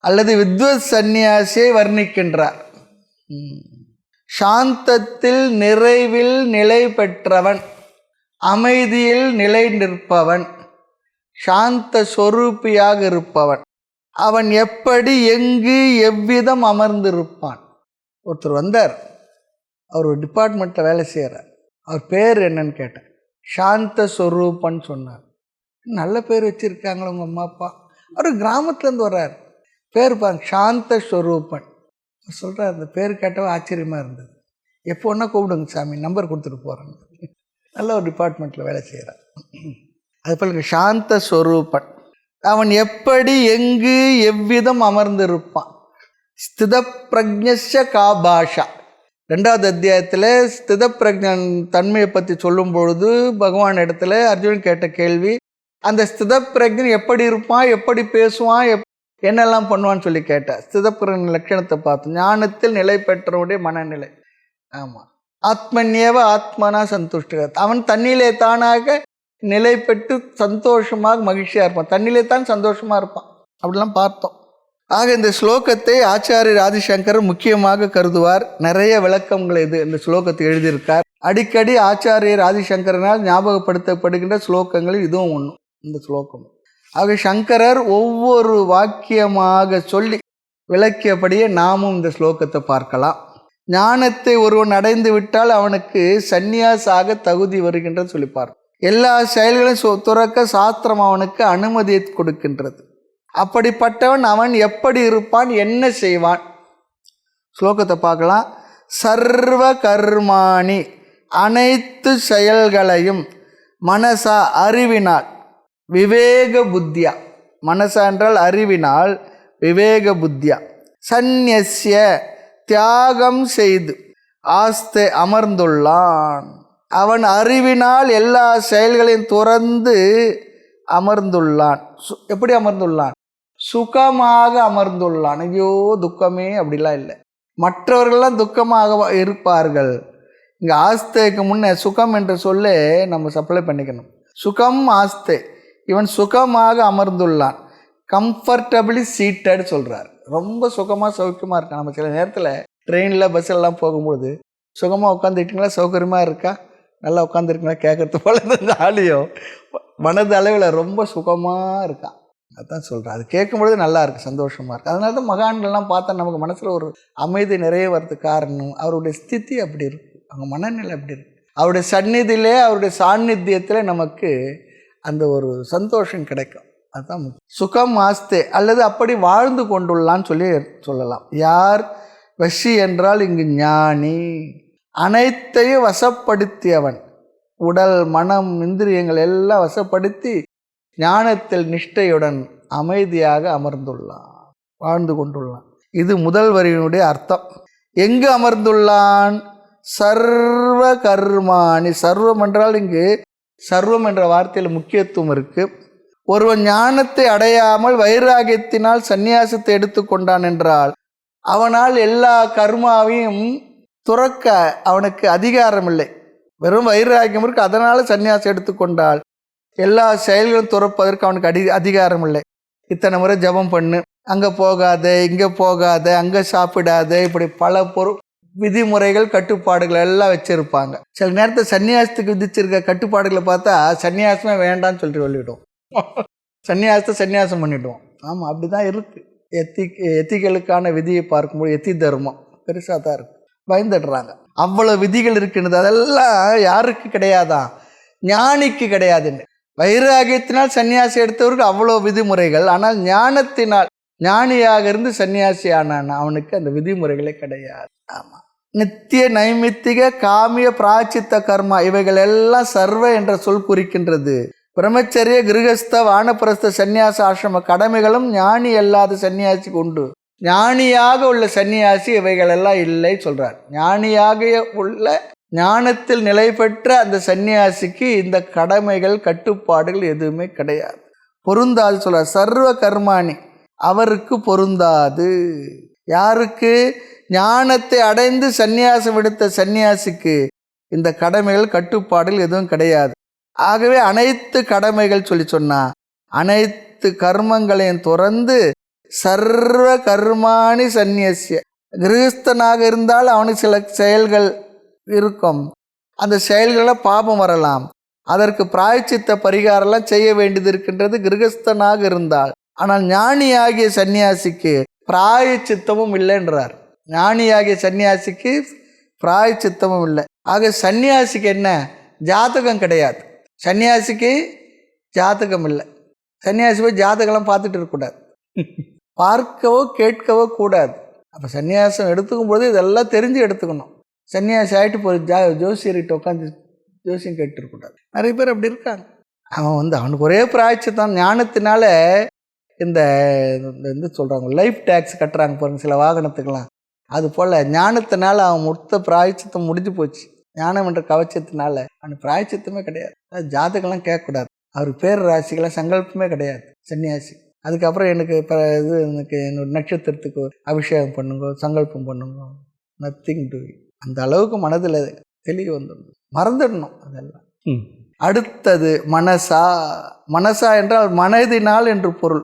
அல்லது வித்வத் சந்நியாசியை வர்ணிக்கின்றார். சாந்தத்தில் நிறைவில் நிலை பெற்றவன், அமைதியில் நிலை நிற்பவன், சாந்த சொரூபியாக இருப்பவன். அவன் எப்படி எங்கு எவ்விதம் அமர்ந்திருப்பான்? ஒருத்தர் வந்தார், அவர் ஒரு டிபார்ட்மெண்ட்டில் வேலை செய்கிறார். அவர் பேர் என்னன்னு கேட்டேன். சாந்த ஸ்வரூபன் சொன்னார். நல்ல பேர் வச்சுருக்காங்களே உங்கள் அம்மா அப்பா. அவர் கிராமத்துலேருந்து வர்றார். பேர் பாருங்க, சாந்த ஸ்வரூபன் சொல்கிறார். அந்த பேர் கேட்டவ ஆச்சரியமாக இருந்தது. எப்போ ஒன்றா கூப்பிடுங்க சாமி, நம்பர் கொடுத்துட்டு போகிறேன். நல்ல ஒரு டிபார்ட்மெண்ட்டில் வேலை செய்கிறார். அது போல சாந்த ஸ்வரூபன். அவன் எப்படி எங்கு எவ்விதம் அமர்ந்திருப்பான்? ஸ்தித பிரஜ்ஞஸ்ய கா பாஷா. 2வது அத்தியாயத்தில் ஸ்தித பிரஜன் தன்மையை பற்றி சொல்லும் பொழுது பகவான் இடத்துல அர்ஜுனன் கேட்ட கேள்வி, அந்த ஸ்தித பிரஜன் எப்படி இருப்பான், எப்படி பேசுவான், என்னெல்லாம் பண்ணுவான்னு சொல்லி கேட்டார். ஸ்தித பிரஜன் லட்சணத்தை பார்த்து ஞானத்தில் நிலை பெற்றவுடைய மனநிலை. ஆமாம், ஆத்மன்யேவ ஆத்மனா சந்துஷ்ட. அவன் தன்னிலே தானாக நிலை பெற்று சந்தோஷமாக மகிழ்ச்சியாக இருப்பான். தன்னிலே தான் சந்தோஷமாக இருப்பான். அப்படிலாம் பார்த்தோம். ஆக இந்த ஸ்லோகத்தை ஆச்சாரியர் ஆதிசங்கர் முக்கியமாக கருதுவார். நிறைய விளக்கங்களை இந்த ஸ்லோகத்தை எழுதியிருக்கார். அடிக்கடி ஆச்சாரியர் ஆதிசங்கரனால் ஞாபகப்படுத்தப்படுகின்ற ஸ்லோகங்களில் இதுவும் ஒன்று, இந்த ஸ்லோகம். ஆக சங்கரர் ஒவ்வொரு வாக்கியமாக சொல்லி விளக்கியபடியே நாமும் இந்த ஸ்லோகத்தை பார்க்கலாம். ஞானத்தை ஒருவன் அடைந்து விட்டால் அவனுக்கு சந்நியாசாக தகுதி வருகின்றது சொல்லிப்பார். எல்லா செயல்களையும் துறக்க சாஸ்திரம் அவனுக்கு அனுமதியை கொடுக்கின்றது. அப்படிப்பட்டவன் அவன் எப்படி இருப்பான், என்ன செய்வான்? ஸ்லோகத்தை பார்க்கலாம். சர்வ கர்மாணி, அனைத்து செயல்களையும் மனசா அறிவினால், விவேக புத்தியா, மனசா என்றால் அறிவினால், விவேக புத்தியா, சந்நியஸ்ய தியாகம் செய்து ஆஸ்தே அமர்ந்துள்ளான். அவன் அறிவினால் எல்லா செயல்களையும் துறந்து அமர்ந்துள்ளான். எப்படி அமர்ந்துள்ளான்? சுகமாக அமர்ந்துள்ளான். ஐயோ துக்கமே அப்படிலாம் இல்லை. மற்றவர்கள்லாம் துக்கமாக இருப்பார்கள். இங்கே ஆஸ்தேக்கு முன்னே சுகம் என்ற சொல்லே நம்ம சப்ளை பண்ணிக்கணும். சுகம் ஆஸ்தே, இவன் சுகமாக அமர்ந்துள்ளான். கம்ஃபர்டபிளி சீட்டட் சொல்கிறார். ரொம்ப சுகமாக சௌக்கியமாக இருக்கான். நம்ம சில நேரத்தில் ட்ரெயினில் பஸ்ஸெல்லாம் போகும்போது சுகமாக உட்காந்துக்கிட்டீங்களா, சௌகரியமாக இருக்கா, நல்லா உட்காந்துருக்கீங்களா கேட்குறது போல இந்த ஆடியோ மனது அளவில் ரொம்ப சுகமாக இருக்கான். அதுதான் சொல்கிறேன். அது கேட்கும்பொழுது நல்லா இருக்குது, சந்தோஷமாக இருக்குது. அதனால தான் மகான்கள்லாம் பார்த்தா நமக்கு மனசில் ஒரு அமைதி நிறைய வர்றதுக்கு காரணம் அவருடைய ஸ்திதி அப்படி இருக்குது, அவங்க மனநிலை அப்படி இருக்குது. அவருடைய சந்நிதியிலே, அவருடைய சாநித்தியத்தில் நமக்கு அந்த ஒரு சந்தோஷம் கிடைக்கும். அதுதான் சுகம் ஆஸ்தே, அல்லது அப்படி வாழ்ந்து கொண்டுள்ளான்னு சொல்லலாம். யார்? வஷி என்றால் இங்கு ஞானி, அனைத்தையும் வசப்படுத்தியவன். உடல், மனம், இந்திரியங்கள் எல்லாம் வசப்படுத்தி ஞானத்தில் நிஷ்டையுடன் அமைதியாக அமர்ந்துள்ளான், வாழ்ந்து கொண்டுள்ளான். இது முதல் வரியினுடைய அர்த்தம். எங்கு அமர்ந்துள்ளான்? சர்வ கர்மாணி. சர்வம் என்றால் இங்கு சர்வம் என்ற வார்த்தையில் முக்கியத்துவம் இருக்கு. ஒருவன் ஞானத்தை அடையாமல் வைராகியத்தினால் சந்நியாசத்தை எடுத்துக்கொண்டான் என்றால் அவனால் எல்லா கர்மாவையும் துறக்க அவனுக்கு அதிகாரம் இல்லை. வெறும் வைராகியம் இருக்கு, அதனால் சந்நியாசம் எடுத்துக்கொண்டால் எல்லா செயல்களும் துறப்பதற்கு அவனுக்கு அதிகாரம் இல்லை. இத்தனை முறை ஜபம் பண்ணு, அங்கே போகாத, இங்கே போகாத, அங்கே சாப்பிடாத, இப்படி பல விதிமுறைகள் கட்டுப்பாடுகள் எல்லாம் வச்சுருப்பாங்க. சில நேரத்தில் சன்னியாசத்துக்கு விதிச்சிருக்க கட்டுப்பாடுகளை பார்த்தா சன்னியாசமே வேண்டான்னு சொல்லிட்டு சொல்லிவிடுவோம். சன்னியாசத்தை சன்னியாசம் பண்ணிவிடுவோம். ஆமாம், அப்படி தான் இருக்குது. எத்திகளுக்கான விதியை பார்க்கும்போது எத்தி தர்மம் பெருசாக தான் இருக்குது, பயந்துடுறாங்க. அவ்வளோ விதிகள் இருக்குன்றது. அதெல்லாம் யாருக்கு கிடையாதான்? ஞானிக்கு கிடையாதுன்னு. வைராகியத்தினால் சன்னியாசி எடுத்தவருக்கு அவ்வளோ விதிமுறைகள். ஆனால் ஞானத்தினால் ஞானியாக இருந்து சன்னியாசி ஆனான் அவனுக்கு அந்த விதிமுறைகளே கிடையாது. ஆமாம். நித்திய நைமித்திக காமிய பிராச்சித்த கர்மா இவைகள் எல்லாம் சர்வ என்ற சொல் குறிக்கின்றது. பிரம்மச்சரிய கிரகஸ்த வானப்பிரஸ்த சன்னியாச ஆசிரம கடமைகளும் ஞானி அல்லாத சன்னியாசிக்கு உண்டு. ஞானியாக உள்ள சன்னியாசி இவைகளெல்லாம் இல்லை சொல்கிறார். ஞானியாக உள்ள ஞானத்தில் நிலை பெற்ற அந்த சன்னியாசிக்கு இந்த கடமைகள் கட்டுப்பாடுகள் எதுவுமே கிடையாது, பொருந்தாது சொல்கிறார். சர்வ கர்மாணி அவருக்கு பொருந்தாது. யாருக்கு? ஞானத்தை அடைந்து சந்நியாசம் எடுத்த சன்னியாசிக்கு இந்த கடமைகள் கட்டுப்பாடுகள் எதுவும் கிடையாது. ஆகவே அனைத்து கடமைகள் சொன்னா அனைத்து கர்மங்களையும் துறந்து சர்வ கர்மாணி சந்நியசிய. கிரகஸ்தனாக இருந்தால் அவனுக்கு சில செயல்கள் இருக்கும், அந்த செயல்களில் பாபம் வரலாம், அதற்கு பிராயச்சித்த பரிகாரம்லாம் செய்ய வேண்டியது இருக்கின்றது கிரகஸ்தனாக இருந்தால். ஆனால் ஞானியாகிய சன்னியாசிக்கு பிராயச்சித்தமும் இல்லைன்றார். ஞானியாகிய சன்னியாசிக்கு பிராயச்சித்தமும் இல்லை. ஆக சன்னியாசிக்கு என்ன? ஜாதகம் கிடையாது. சன்னியாசிக்கு ஜாதகம் இல்லை. சன்னியாசி போய் ஜாதகம்லாம் பார்த்துட்டு இருக்கக்கூடாது, பார்க்கவோ கேட்கவோ கூடாது. அப்போ சன்னியாசம் எடுத்துக்கும் போது இதெல்லாம் தெரிஞ்சு எடுத்துக்கணும். சன்னியாசி ஆகிட்டு போய் ஜோசியர்கிட்ட உட்காந்து ஜோசியம் கேட்டுருக்கூடாது. நிறைய பேர் அப்படி இருக்காங்க. அவன் அவனுக்கு ஒரே பிராய்ச்சித்தான். ஞானத்தினால இந்த சொல்கிறாங்க லைஃப் டேக்ஸ் கட்டுறாங்க பாருங்க சில வாகனத்துக்கெல்லாம், அது போல் ஞானத்தினால அவன் மொத்த பிராய்ச்சித்தம் முடிஞ்சு போச்சு. ஞானம் என்ற கவச்சத்தினால அவனுக்கு பிராய்ச்சித்தமே கிடையாது. ஜாதகம்லாம் கேட்கக்கூடாது. அவருக்கு பேர் ராசிக்கெல்லாம் சங்கல்பமே கிடையாது சன்னியாசி. அதுக்கப்புறம் எனக்கு எனக்கு என்னோட நட்சத்திரத்துக்கு அபிஷேகம் பண்ணுங்க, சங்கல்பம் பண்ணுங்க, நத்திங் டு. அந்த அளவுக்கு மனதில் தெளிவு வந்துடணும், மறந்துடணும் அதெல்லாம். அடுத்தது மனசா. மனசா என்றால் மனதினால் என்று பொருள்.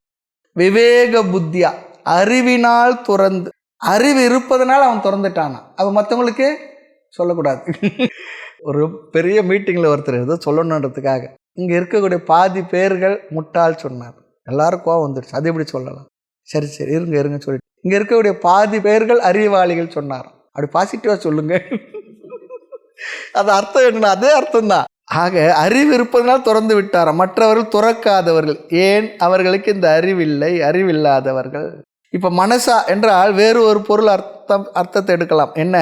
விவேக புத்தியா, அறிவினால் துறந்து. அறிவு இருப்பதனால் அவன் திறந்துட்டானா, அவன் மற்றவங்களுக்கு சொல்லக்கூடாது. ஒரு பெரிய மீட்டிங்கில் ஒருத்தர் ஏதோ சொல்லணுன்றதுக்காக இங்கே இருக்கக்கூடிய பாதி பேர்கள் முட்டாள் சொன்னார். எல்லாரும் கோவம் வந்துடுச்சு. அது எப்படி சொல்லலாம்? சரி சரி இருங்க சொல்லிட்டு இங்கே இருக்கக்கூடிய பாதி பேர்கள் அறிவாளிகள் சொன்னார். அப்படி பாசிட்டிவாக சொல்லுங்க. அது அர்த்தம் என்ன? அதே அர்த்தம் தான். ஆக அறிவு இருப்பதனால் திறந்து விட்டார், மற்றவர்கள் துறக்காதவர்கள். ஏன்? அவர்களுக்கு இந்த அறிவில்லை, அறிவில்லாதவர்கள். இப்போ மனசா என்றால் வேறு ஒரு பொருள் அர்த்தத்தை எடுக்கலாம். என்ன?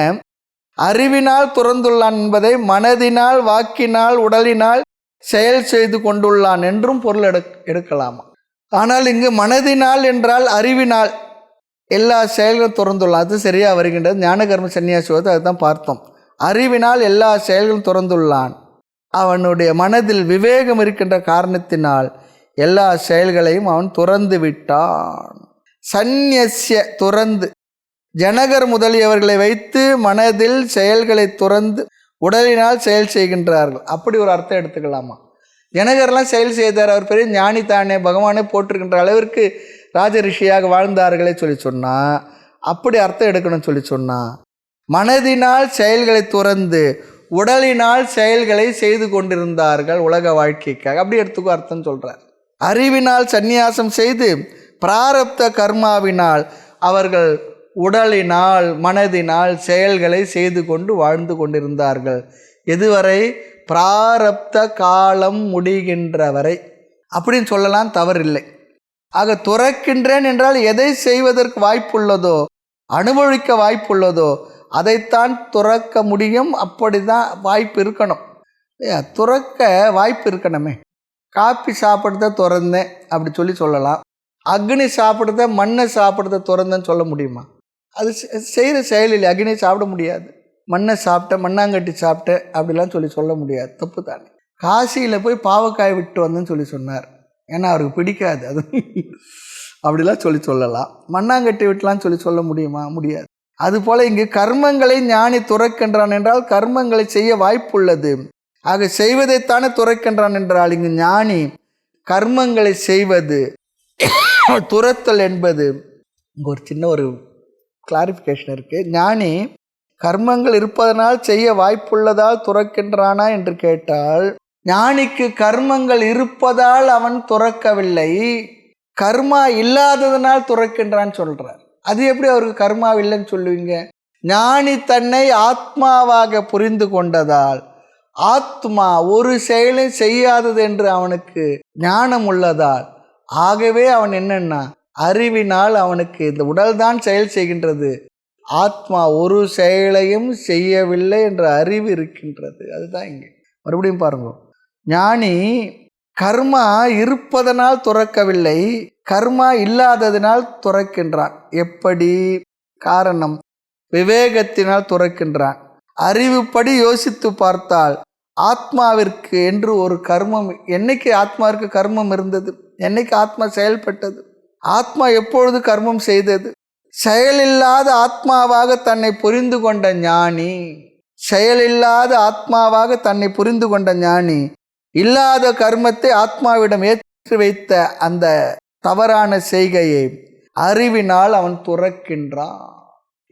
அறிவினால் துறந்துள்ளான் என்பதை மனதினால், வாக்கினால், உடலினால் செயல் செய்து கொண்டுள்ளான் என்றும் பொருள் எடுக்கலாமா? ஆனால் இங்கு மனதினால் என்றால் அறிவினால் எல்லா செயல்களும் துறந்துள்ளான், அது சரியாக வருகின்றது. ஞானகர்ம சன்னியாசிவத்தை அதுதான் பார்த்தோம். அறிவினால் எல்லா செயல்களும் துறந்துள்ளான், அவனுடைய மனதில் விவேகம் இருக்கின்ற காரணத்தினால் எல்லா செயல்களையும் அவன் துறந்து விட்டான். சந்நியஸ்ய துறந்து, ஜனகர் முதலியவர்களை வைத்து மனதில் செயல்களை துறந்து உடலினால் செயல் செய்கின்றார்கள். அப்படி ஒரு அர்த்தம் எடுத்துக்கலாமா? ஜனகர்லாம் செயல் செய்தார், அவர் பெரிய ஞானி தானே, பகவானே போட்டிருக்கின்ற அளவிற்கு ராஜ ரிஷியாக வாழ்ந்தார்களே சொல்லி சொன்னால் அப்படி அர்த்தம் எடுக்கணும்னு சொல்லி சொன்னால் மனதினால் செயல்களை துறந்து உடலினால் செயல்களை செய்து கொண்டிருந்தார்கள் உலக வாழ்க்கைக்காக. அப்படி எடுத்துக்கோ அர்த்தம் சொல்கிறார். அறிவினால் சந்நியாசம் செய்து பிராரப்த கர்மாவினால் அவர்கள் உடலினால் மனதினால் செயல்களை செய்து கொண்டு வாழ்ந்து கொண்டிருந்தார்கள். எதுவரை? பிராரப்த காலம் முடிகின்ற வரை அப்படின்னு சொல்லலாம், தவறில்லை. ஆக துறக்கின்றேன் என்றால் எதை செய்வதற்கு வாய்ப்புள்ளதோ, அனுபவிக்க வாய்ப்புள்ளதோ அதைத்தான் துறக்க முடியும். அப்படி தான் வாய்ப்பு இருக்கணும். துறக்க வாய்ப்பு இருக்கணுமே. காப்பி சாப்பிட்றத துறந்தேன் அப்படி சொல்லலாம். அக்னி சாப்பிட்றத, மண்ணை சாப்பிட்றத துறந்தேன்னு சொல்ல முடியுமா? அது செய்கிற செயல் இல்லை. அக்னி சாப்பிட முடியாது. மண்ணை சாப்பிட்டேன், மண்ணாங்கட்டி சாப்பிட்டேன் அப்படிலாம் சொல்ல முடியாது. தப்பு தானே. காசியில் போய் பாவக்காய் விட்டு வந்தேன்னு சொன்னார். ஏன்னா அவருக்கு பிடிக்காது அது. அப்படிலாம் சொல்லலாம். மண்ணாங்கட்டி விட்டுலாம் சொல்ல முடியுமா? முடியாது. அதுபோல் இங்கு கர்மங்களை ஞானி துறக்கின்றான் என்றால் கர்மங்களை செய்ய வாய்ப்புள்ளது. ஆக செய்வதைத்தானே துறக்கின்றான் என்றால் இங்கு ஞானி கர்மங்களை செய்வது துறத்தல் என்பது இங்கே ஒரு சின்ன ஒரு கிளாரிஃபிகேஷன் இருக்குது. ஞானி கர்மங்கள் இருப்பதனால் செய்ய வாய்ப்புள்ளதால் துறக்கின்றானா என்று கேட்டால், ஞானிக்கு கர்மங்கள் இருப்பதால் அவன் துறக்கவில்லை, கர்மா இல்லாததனால் துறக்கின்றான்னு சொல்கிறார். அது எப்படி அவருக்கு கர்மா இல்லைன்னு சொல்லுவீங்க? ஞானி தன்னை ஆத்மாவாக புரிந்து கொண்டதால், ஆத்மா ஒரு செயலை செய்யாதது என்று அவனுக்கு ஞானம் உள்ளதால், ஆகவே அவன் என்னன்னா அறிவினால் அவனுக்கு இந்த உடல்தான் செயல் செய்கின்றது, ஆத்மா ஒரு செயலையும் செய்யவில்லை என்ற அறிவு இருக்கின்றது. அதுதான் இங்கே மறுபடியும் பாருங்க. ஞானி கர்மா இருப்பதனால் துறக்கவில்லை, கர்மா இல்லாததினால் துறக்கின்றான். எப்படி? காரணம் விவேகத்தினால் துறக்கின்றான். அறிவுப்படி யோசித்து பார்த்தால் ஆத்மாவிற்கு என்று ஒரு கர்மம், என்னைக்கு ஆத்மாவிற்கு கர்மம் இருந்தது? என்னைக்கு ஆத்மா செயல்பட்டது? ஆத்மா எப்பொழுது கர்மம் செய்தது? செயலில்லாத ஆத்மாவாக தன்னை புரிந்து கொண்ட ஞானி, செயலில்லாத ஆத்மாவாக தன்னை புரிந்து கொண்ட ஞானி இல்லாத கர்மத்தை ஆத்மாவிடம் ஏற்றி வைத்த அந்த தவறான செய்கையை அறிவினால் அவன் துறக்கின்றான்.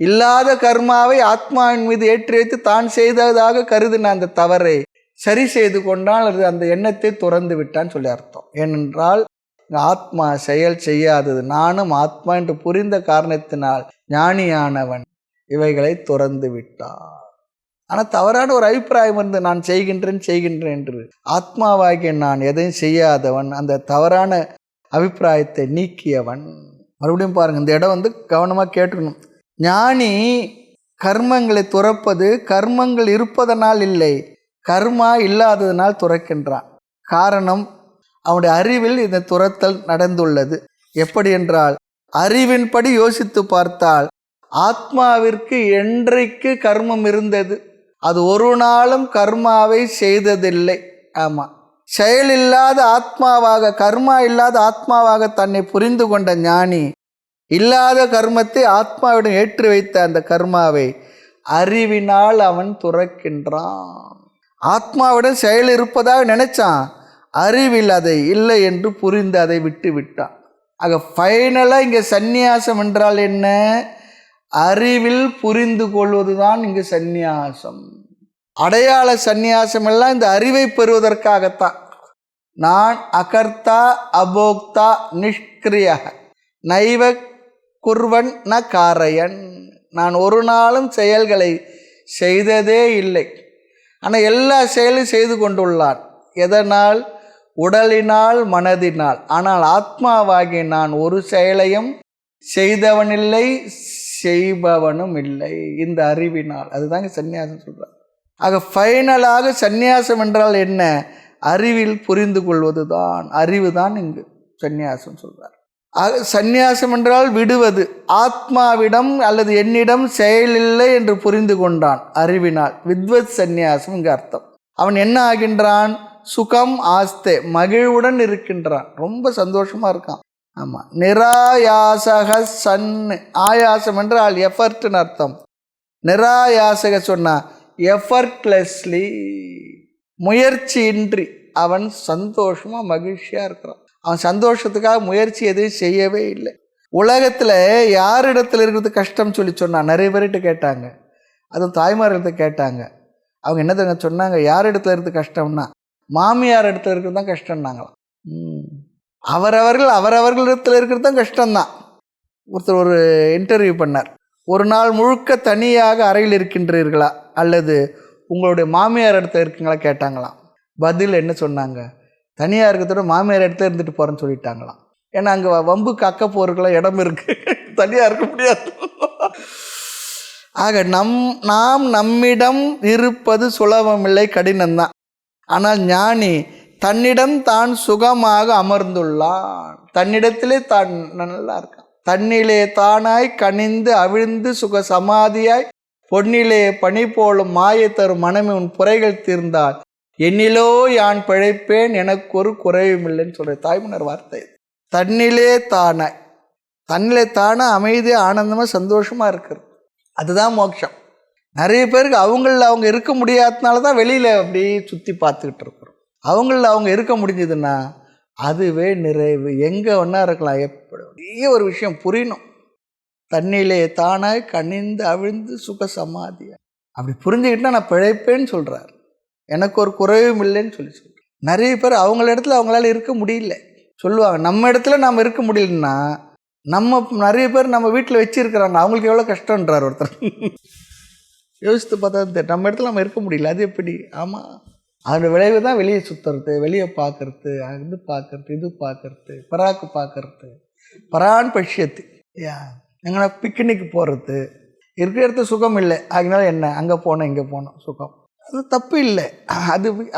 இல்லாத கர்மாவை ஆத்மாவின் மீது ஏற்றி வைத்து தான் செய்ததாக கருதின அந்த தவறை சரி செய்து கொண்டால் அது அந்த எண்ணத்தை துறந்து விட்டான்னு சொல்லி அர்த்தம். ஏனென்றால் ஆத்மா செயல் செய்யாதது, நானும் ஆத்மா என்று புரிந்த காரணத்தினால் ஞானியானவன் இவைகளை துறந்து விட்டான். ஆனால் தவறான ஒரு அபிப்பிராயம் இருந்து நான் செய்கின்றேன் என்று ஆத்மாவாகிய நான் எதையும் செய்யாதவன், அந்த தவறான அபிப்பிராயத்தை நீக்கியவன். மறுபடியும் பாருங்கள், இந்த இடம் கவனமாக கேட்டுக்கணும். ஞானி கர்மங்களை துறப்பது கர்மங்கள் இருப்பதனால் இல்லை, கர்மா இல்லாததனால் துறக்கின்றான். காரணம் அவனுடைய அறிவில் இந்த துறத்தல் நடந்துள்ளது. எப்படி என்றால், அறிவின்படி யோசித்து பார்த்தால் ஆத்மாவிற்கு என்றைக்கு கர்மம் இருந்தது? அது ஒரு நாளும் கர்மாவை செய்ததில்லை. ஆமாம், செயலில்லாத ஆத்மாவாக, கர்மா இல்லாத ஆத்மாவாக தன்னை புரிந்து கொண்ட ஞானி இல்லாத கர்மத்தை ஆத்மாவிடம் ஏற்றி வைத்த அந்த கர்மாவை அறிவினால் அவன் துறக்கின்றான். ஆத்மாவிடம் செயல் இருப்பதாக நினைச்சான், அறிவில் அதை இல்லை என்று புரிந்து அதை விட்டு விட்டான். ஆக ஃபைனலாக இங்கே சந்நியாசம் என்றால் என்ன? அறிவில் புரிந்து கொள்வதுதான் இங்கு சந்நியாசம். அடையாள சந்நியாசம் எல்லாம் இந்த அறிவை பெறுவதற்காகத்தான். நான் அகர்த்தா அபோக்தா நிஷ்கிரிய நைவ குர்வன் ந காரயன். நான் ஒரு நாளும் செயல்களை செய்ததே இல்லை, ஆனால் எல்லா செயலும் செய்து கொண்டுள்ளான். எதனால்? உடலினால் மனதினால். ஆனால் ஆத்மாவாகி நான் ஒரு செயலையும் செய்தவனில்லை, செய்பவனும் இல்லை, இந்த அறிவினால். அதுதாங்க சந்நியாசம் சொல்கிறார். ஆக ஃபைனலாக சந்நியாசம் என்றால் என்ன? அறிவில் புரிந்து கொள்வது தான். அறிவு தான் இங்கு சந்நியாசம் சொல்கிறார். ஆக சந்நியாசம் என்றால் விடுவது. ஆத்மாவிடம் அல்லது என்னிடம் செயலில்லை என்று புரிந்து கொண்டான் அறிவினால். வித்வத் சந்நியாசம் இங்கு அர்த்தம். அவன் என்ன ஆகின்றான்? சுகம் ஆஸ்தே, மகிழ்வுடன் இருக்கின்றான், ரொம்ப சந்தோஷமாக இருக்கான். ஆமாம். நிராயாசக சன். ஆயாசம் என்றால் எஃபர்ட்னு அர்த்தம். நிராயாசக சொன்னால் எஃபர்ட்லெஸ்லி, முயற்சியின்றி அவன் சந்தோஷமாக மகிழ்ச்சியாக இருக்கிறான். அவன் சந்தோஷத்துக்காக முயற்சி எதுவும் செய்யவே இல்லை. உலகத்தில் யாரிடத்தில் இருக்கிறது கஷ்டம் சொல்லி சொன்னான். நிறைய பேர்கிட்ட கேட்டாங்க, அதுவும் தாய்மார்கிட்ட கேட்டாங்க. அவங்க என்ன தெரியுங்க சொன்னாங்க? யார் இடத்துல இருக்கிறது கஷ்டம்னா மாமியார் இடத்துல இருக்கிறது தான் கஷ்டம்னாங்களாம். அவரவர்களிடத்தில் இருக்கிறது தான் கஷ்டம்தான். ஒருத்தர் ஒரு இன்டர்வியூ பண்ணார். ஒரு நாள் முழுக்க தனியாக அறையில் இருக்கின்றீர்களா அல்லது உங்களுடைய மாமியார் இடத்துல இருக்குங்களா கேட்டாங்களாம். பதில் என்ன சொன்னாங்க? தனியாக இருக்கிறதோட மாமியார் இடத்துல இருந்துட்டு போகிறேன்னு சொல்லிட்டாங்களாம். ஏன்னா அங்கே வம்பு கக்க போகிறதுக்கெல்லாம் இடம் இருக்குது, தனியாக இருக்க முடியாது. ஆக நாம் நம்மிடம் இருப்பது சுலபமில்லை, கடினம்தான். ஆனால் ஞானி தன்னிடம் தான் சுகமாக அமர்ந்துள்ளான். தன்னிடத்திலே தான் நல்லா இருக்கான். தன்னிலே தானாய் கனிந்து அவிழ்ந்து சுக சமாதியாய் பொன்னிலே பனி போலும் மாயை தரும் மனமே உன் புரைகள் தீர்ந்தால் என்னிலோ யான் பிழைப்பேன், எனக்கு ஒரு குறைவும் இல்லைன்னு சொல்கிற தாய்மன்னர் வார்த்தை. தன்னிலே தானாய், தன்னிலே தானாக அமைதியாக ஆனந்தமாக சந்தோஷமாக இருக்கிறது, அதுதான் மோட்சம். நிறைய பேருக்கு அவங்களில் அவங்க இருக்க முடியாததுனால தான் வெளியில் அப்படியே சுற்றி பார்த்துக்கிட்டு இருக்கிறோம். அவங்களில் அவங்க இருக்க முடிஞ்சதுன்னா அதுவே நிறைவு. எங்கே ஒன்றா இருக்கலாம். எப்படி ஒரு விஷயம் புரியணும். தண்ணியிலே தானாய் கனிந்து அவிழ்ந்து சுக சமாதியா, அப்படி புரிஞ்சுக்கிட்டால் நான் பிழைப்பேன்னு சொல்கிறார். எனக்கு ஒரு குறைவும் இல்லைன்னு சொல்லி சொல்கிறேன். நிறைய பேர் அவங்கள இடத்துல அவங்களால இருக்க முடியல சொல்லுவாங்க. நம்ம இடத்துல நாம் இருக்க முடியலன்னா நம்ம நிறைய பேர் நம்ம வீட்டில் வச்சுருக்கிறாங்க, அவங்களுக்கு எவ்வளோ கஷ்டன்றார் ஒருத்தர். யோசித்து பார்த்தா நம்ம இடத்துல நம்ம இருக்க முடியல, அது எப்படி? ஆமாம், அதோட விளைவு தான் வெளியே சுற்றுறது, வெளியே பார்க்கறது, அது பார்க்கறது, இது பார்க்கறது, பராக்கு பார்க்கறது, பரான் பட்சியத்து. எங்கன்னா பிக்னிக் போகிறது, இருக்கிற இடத்துல சுகம் இல்லை, அதனால என்ன அங்கே போனோம் இங்கே போனோம் சுகம், அது தப்பு இல்லை.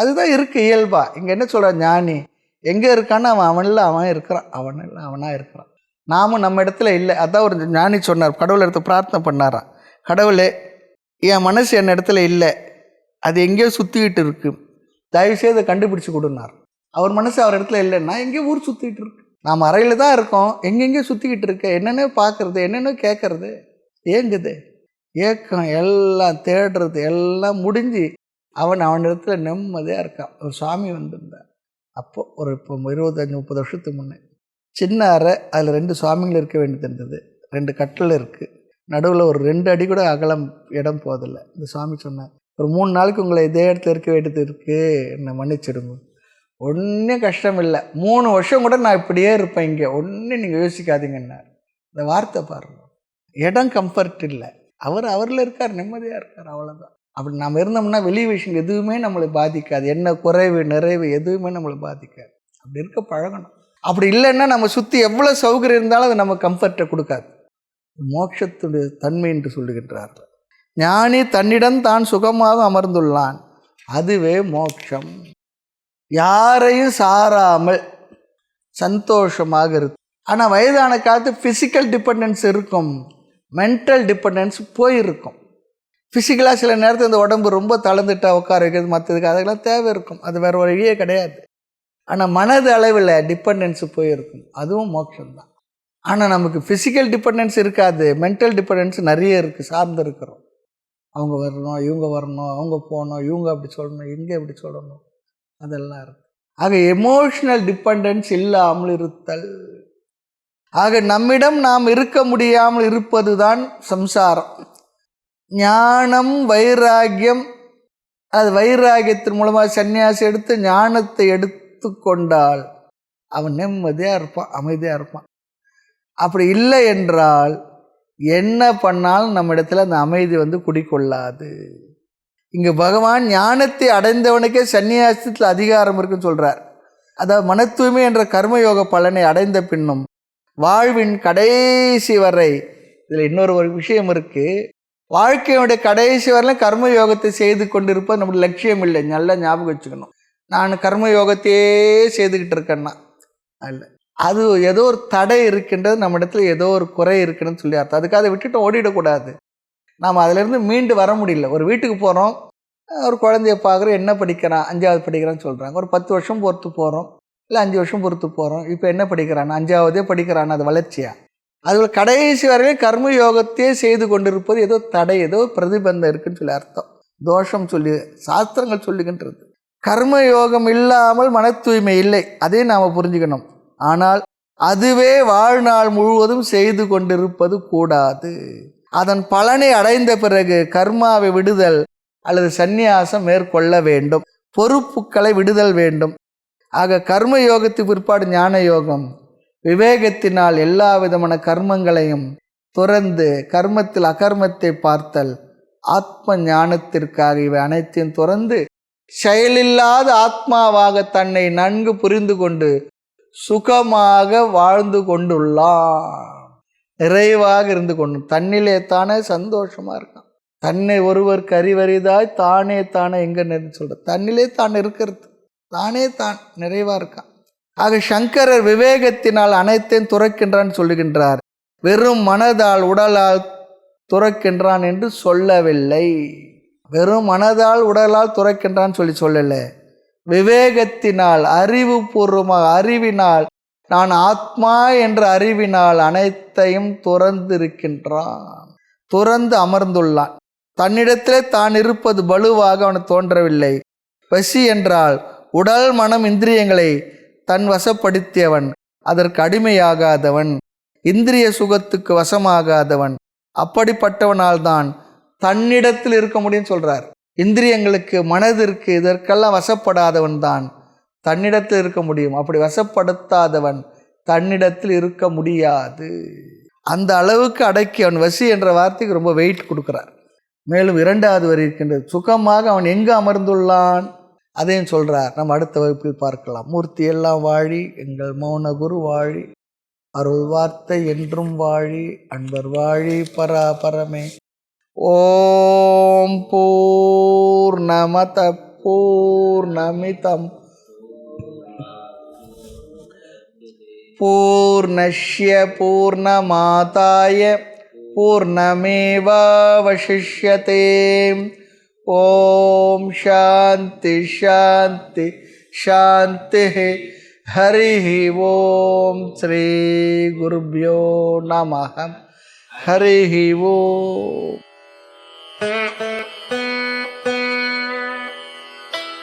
அதுதான் இருக்குது இயல்பாக. இங்கே என்ன சொல்கிற ஞானி எங்கே இருக்கான்னு அவன் இருக்கிறான், அவனாக இருக்கிறான். நாமும் நம்ம இடத்துல இல்லை. அதான் ஒரு ஞானி சொன்னார், கடவுளை எடுத்து பிரார்த்தனை பண்ணாராம். கடவுளே, என் மனசு என் இடத்துல இல்லை, அது எங்கேயோ சுற்றிக்கிட்டு இருக்கு, தயவுசெய்து அதை கண்டுபிடிச்சி கொடுனார். அவர் மனசு அவர் இடத்துல இல்லைன்னா எங்கேயோ ஊர் சுற்றிக்கிட்டு இருக்கு. நாம் அறையில் தான் இருக்கோம், எங்கெங்கேயோ சுற்றிக்கிட்டு இருக்க, என்னென்ன பார்க்குறது, என்னென்ன கேட்குறது, ஏங்குது ஏக்கம், எல்லாம் தேடுறது எல்லாம் முடிஞ்சு அவன் இடத்துல நிம்மதியாக இருக்கான். ஒரு சுவாமி வந்திருந்தார். அப்போது ஒரு இப்போ 25-30 வருஷத்துக்கு முன்னே சின்ன அறை, அதில் 2 சுவாமிகள் இருக்க வேண்டியது இருந்தது. 2 கட்டில் இருக்குது, நடுவில் ஒரு 2 அடி கூட அகலம் இடம் போதில்லை. இந்த சுவாமி சொன்னார், ஒரு 3 நாளைக்கு உங்களை இதே இடத்துல இருக்க வேண்டியது இருக்குது, என்னை மன்னிச்சிடுங்க, ஒன்றும் கஷ்டம் இல்லை, 3 வருஷம் கூட நான் இப்படியே இருப்பேன் இங்கே, ஒன்றும் நீங்கள் யோசிக்காதீங்கன்னார். இந்த வார்த்தை பாருங்கள், இடம் கம்ஃபர்ட் இல்லை, அவரில் இருக்கார், நிம்மதியாக இருக்கார், அவ்வளோதான். அப்படி நாம் இருந்தோம்னா வெளி விஷயம் எதுவுமே நம்மளை பாதிக்காது, என்ன குறைவு நிறைவு எதுவுமே நம்மளை பாதிக்காது. அப்படி இருக்க பழகணும். அப்படி இல்லைன்னா நம்ம சுற்றி எவ்வளோ சௌகரியம் இருந்தாலும் அது நம்ம கம்ஃபர்ட்டை கொடுக்காது. மோட்சத்துடைய தன்மை என்று சொல்லுகின்றார்கள். ஞானி தன்னிடம் தான் சுகமாக அமர்ந்துள்ளான், அதுவே மோட்சம். யாரையும் சாராமல் சந்தோஷமாக இருக்கு. ஆனால் வயதான காலத்து ஃபிசிக்கல் டிபெண்டன்ஸ் இருக்கும், மென்டல் டிபெண்டன்ஸ் போயிருக்கும். ஃபிசிக்கலாக சில நேரத்தில் இந்த உடம்பு ரொம்ப தளர்ந்துட்டா உட்கார வைக்கிறது மற்றதுக்கு அதெல்லாம் தேவை இருக்கும், அது வேறு வழியே கிடையாது. ஆனால் மனது அளவில் டிபெண்டன்ஸு போயிருக்கும், அதுவும் மோட்சம்தான். ஆனால் நமக்கு ஃபிசிக்கல் டிபெண்டன்ஸ் இருக்காது, மென்டல் டிபெண்டன்ஸ் நிறைய இருக்குது, சார்ந்து இருக்கிறோம். அவங்க வரணும், இவங்க வரணும், அவங்க போகணும், இவங்க அப்படி சொல்லணும், இங்கே இப்படி சொல்லணும், அதெல்லாம் இருக்குது. ஆக எமோஷ்னல் டிபெண்டன்ஸ் இல்லாமல் இருத்தல். ஆக நம்மிடம் நாம் இருக்க முடியாமல் இருப்பது தான் சம்சாரம். ஞானம் வைராக்கியம் அது வைராகியத்தின் மூலமாக சன்னியாசி எடுத்து ஞானத்தை எடுத்து கொண்டால் அவன் நிம்மதியாக இருப்பான், அமைதியாக இருப்பான். அப்படி இல்லை என்றால் என்ன பண்ணாலும் நம்ம இடத்துல அந்த அமைதி குடிக்கொள்ளாது. இங்கே பகவான் ஞானத்தை அடைந்தவனுக்கே சன்னியாசத்தில் அதிகாரம் இருக்குன்னு சொல்கிறார். அதாவது மன தூய்மை என்ற கர்மயோக பலனை அடைந்த பின்னும் வாழ்வின் கடைசி வரை, இதில் இன்னொரு விஷயம் இருக்குது, வாழ்க்கையுடைய கடைசி வரையிலும் கர்மயோகத்தை செய்து கொண்டிருப்பது நம்மளுடைய லட்சியம் இல்லை. நல்லா ஞாபகம் வச்சுக்கணும். நான் கர்மயோகத்தையே செய்துக்கிட்டு இருக்கேன்னா இல்லை, அது ஏதோ ஒரு தடை இருக்கின்றது, நம்ம இடத்துல ஏதோ ஒரு குறை இருக்குன்னு சொல்லி அர்த்தம். அதுக்காக அதை விட்டுட்டு ஓடிடக்கூடாது. நாம் அதிலேருந்து மீண்டு வர முடியல. ஒரு வீட்டுக்கு போகிறோம், ஒரு குழந்தைய பார்க்குறோம், என்ன படிக்கிறான், 5வது படிக்கிறான்னு சொல்கிறாங்க. ஒரு 10 வருஷம் பொறுத்து போகிறோம், இல்லை 5 வருஷம் பொறுத்து போகிறோம். இப்போ என்ன படிக்கிறான், 5வதே படிக்கிறான், அது வளர்ச்சியா? அதுபோல் கடைசி வரையிலும் கர்மயோகத்தையே செய்து கொண்டிருப்பது ஏதோ தடை, ஏதோ பிரதிபந்தம் இருக்குன்னு சொல்லி அர்த்தம். தோஷம் சொல்லி சாஸ்திரங்கள் சொல்லுகின்றது. கர்மயோகம் இல்லாமல் மன தூய்மை இல்லை, அதையும் நாம் புரிஞ்சுக்கணும். ஆனால் அதுவே வாழ்நாள் முழுவதும் செய்து கொண்டிருப்பது கூடாது. அதன் பலனை அடைந்த பிறகு கர்மாவை விடுதல் அல்லது சந்நியாசம் மேற்கொள்ள வேண்டும், பொறுப்புகளை விடுதல் வேண்டும். ஆக கர்மயோகத்துக்கு பிற்பாடு ஞான யோகம். விவேகத்தினால் எல்லா விதமான கர்மங்களையும் துறந்து கர்மத்தில் அகர்மத்தை பார்த்தல், ஆத்ம ஞானத்திற்காக இவை அனைத்தையும் துறந்து செயலில்லாத ஆத்மாவாக தன்னை நன்கு புரிந்து கொண்டு சுகமாக வாழ்ந்து கொண்டுள்ளான். நிறைவாக இருந்து கொண்டு தன்னிலே தானே சந்தோஷமாக இருக்கான். தன்னை ஒருவர் கறிவறிதாய் தானே தானே எங்கே சொல்ற, தன்னிலே தான் இருக்கிறது, தானே தான் நிறைவாக இருக்கான். ஆக சங்கரர் விவேகத்தினால் அனைத்தையும் துறக்கின்றான் சொல்லுகின்றார். வெறும் மனதால் உடலால் துறக்கின்றான் என்று சொல்லவில்லை. வெறும் மனதால் உடலால் துறக்கின்றான் சொல்லலை. விவேகத்தினால், அறிவுபூர்வமாக அறிவினால், நான் ஆத்மா என்ற அறிவினால் அனைத்தையும் துறந்திருக்கின்றான், துறந்து அமர்ந்துள்ளான். தன்னிடத்திலே தான் இருப்பது பலுவாக அவனுக்கு தோன்றவில்லை. பசி என்றால் உடல் மனம் இந்திரியங்களை தன் வசப்படுத்தியவன், அதற்கு அடிமையாகாதவன், இந்திரிய சுகத்துக்கு வசமாகாதவன். அப்படிப்பட்டவனால் தான் தன்னிடத்தில் இருக்க முடியும்னு சொல்கிறார். இந்திரியங்களுக்கு மனதிற்கு இதற்கெல்லாம் வசப்படாதவன் தான் தன்னிடத்தில் இருக்க முடியும். அப்படி வசப்படுத்தாதவன் தன்னிடத்தில் இருக்க முடியாது. அந்த அளவுக்கு அடக்கி அவன் வசி என்ற வார்த்தைக்கு ரொம்ப வெயிட் கொடுக்குறார். மேலும் 2வது வரி இருக்கின்றது. சுகமாக அவன் எங்கு அமர்ந்துள்ளான் அதையும் சொல்கிறார். நம்ம அடுத்த வகுப்பில் பார்க்கலாம். மூர்த்தி எல்லாம் வாழி, எங்கள் மௌன குரு வாழி, அருள் வார்த்தை என்றும் வாழி, அன்பர் வாழி பராபரமே. ஓம் பூர்ணமத பூர்ணமிதம் பூர்ணஸ்ய பூர்ணமாதாய பூர்ணமேவாவசிஷ்யதே. ஓம் சாந்தி சாந்தி சாந்தி. ஹரி ஓம் ஸ்ரீ குருப்யோ நமஹ. ஹரி ஓம்.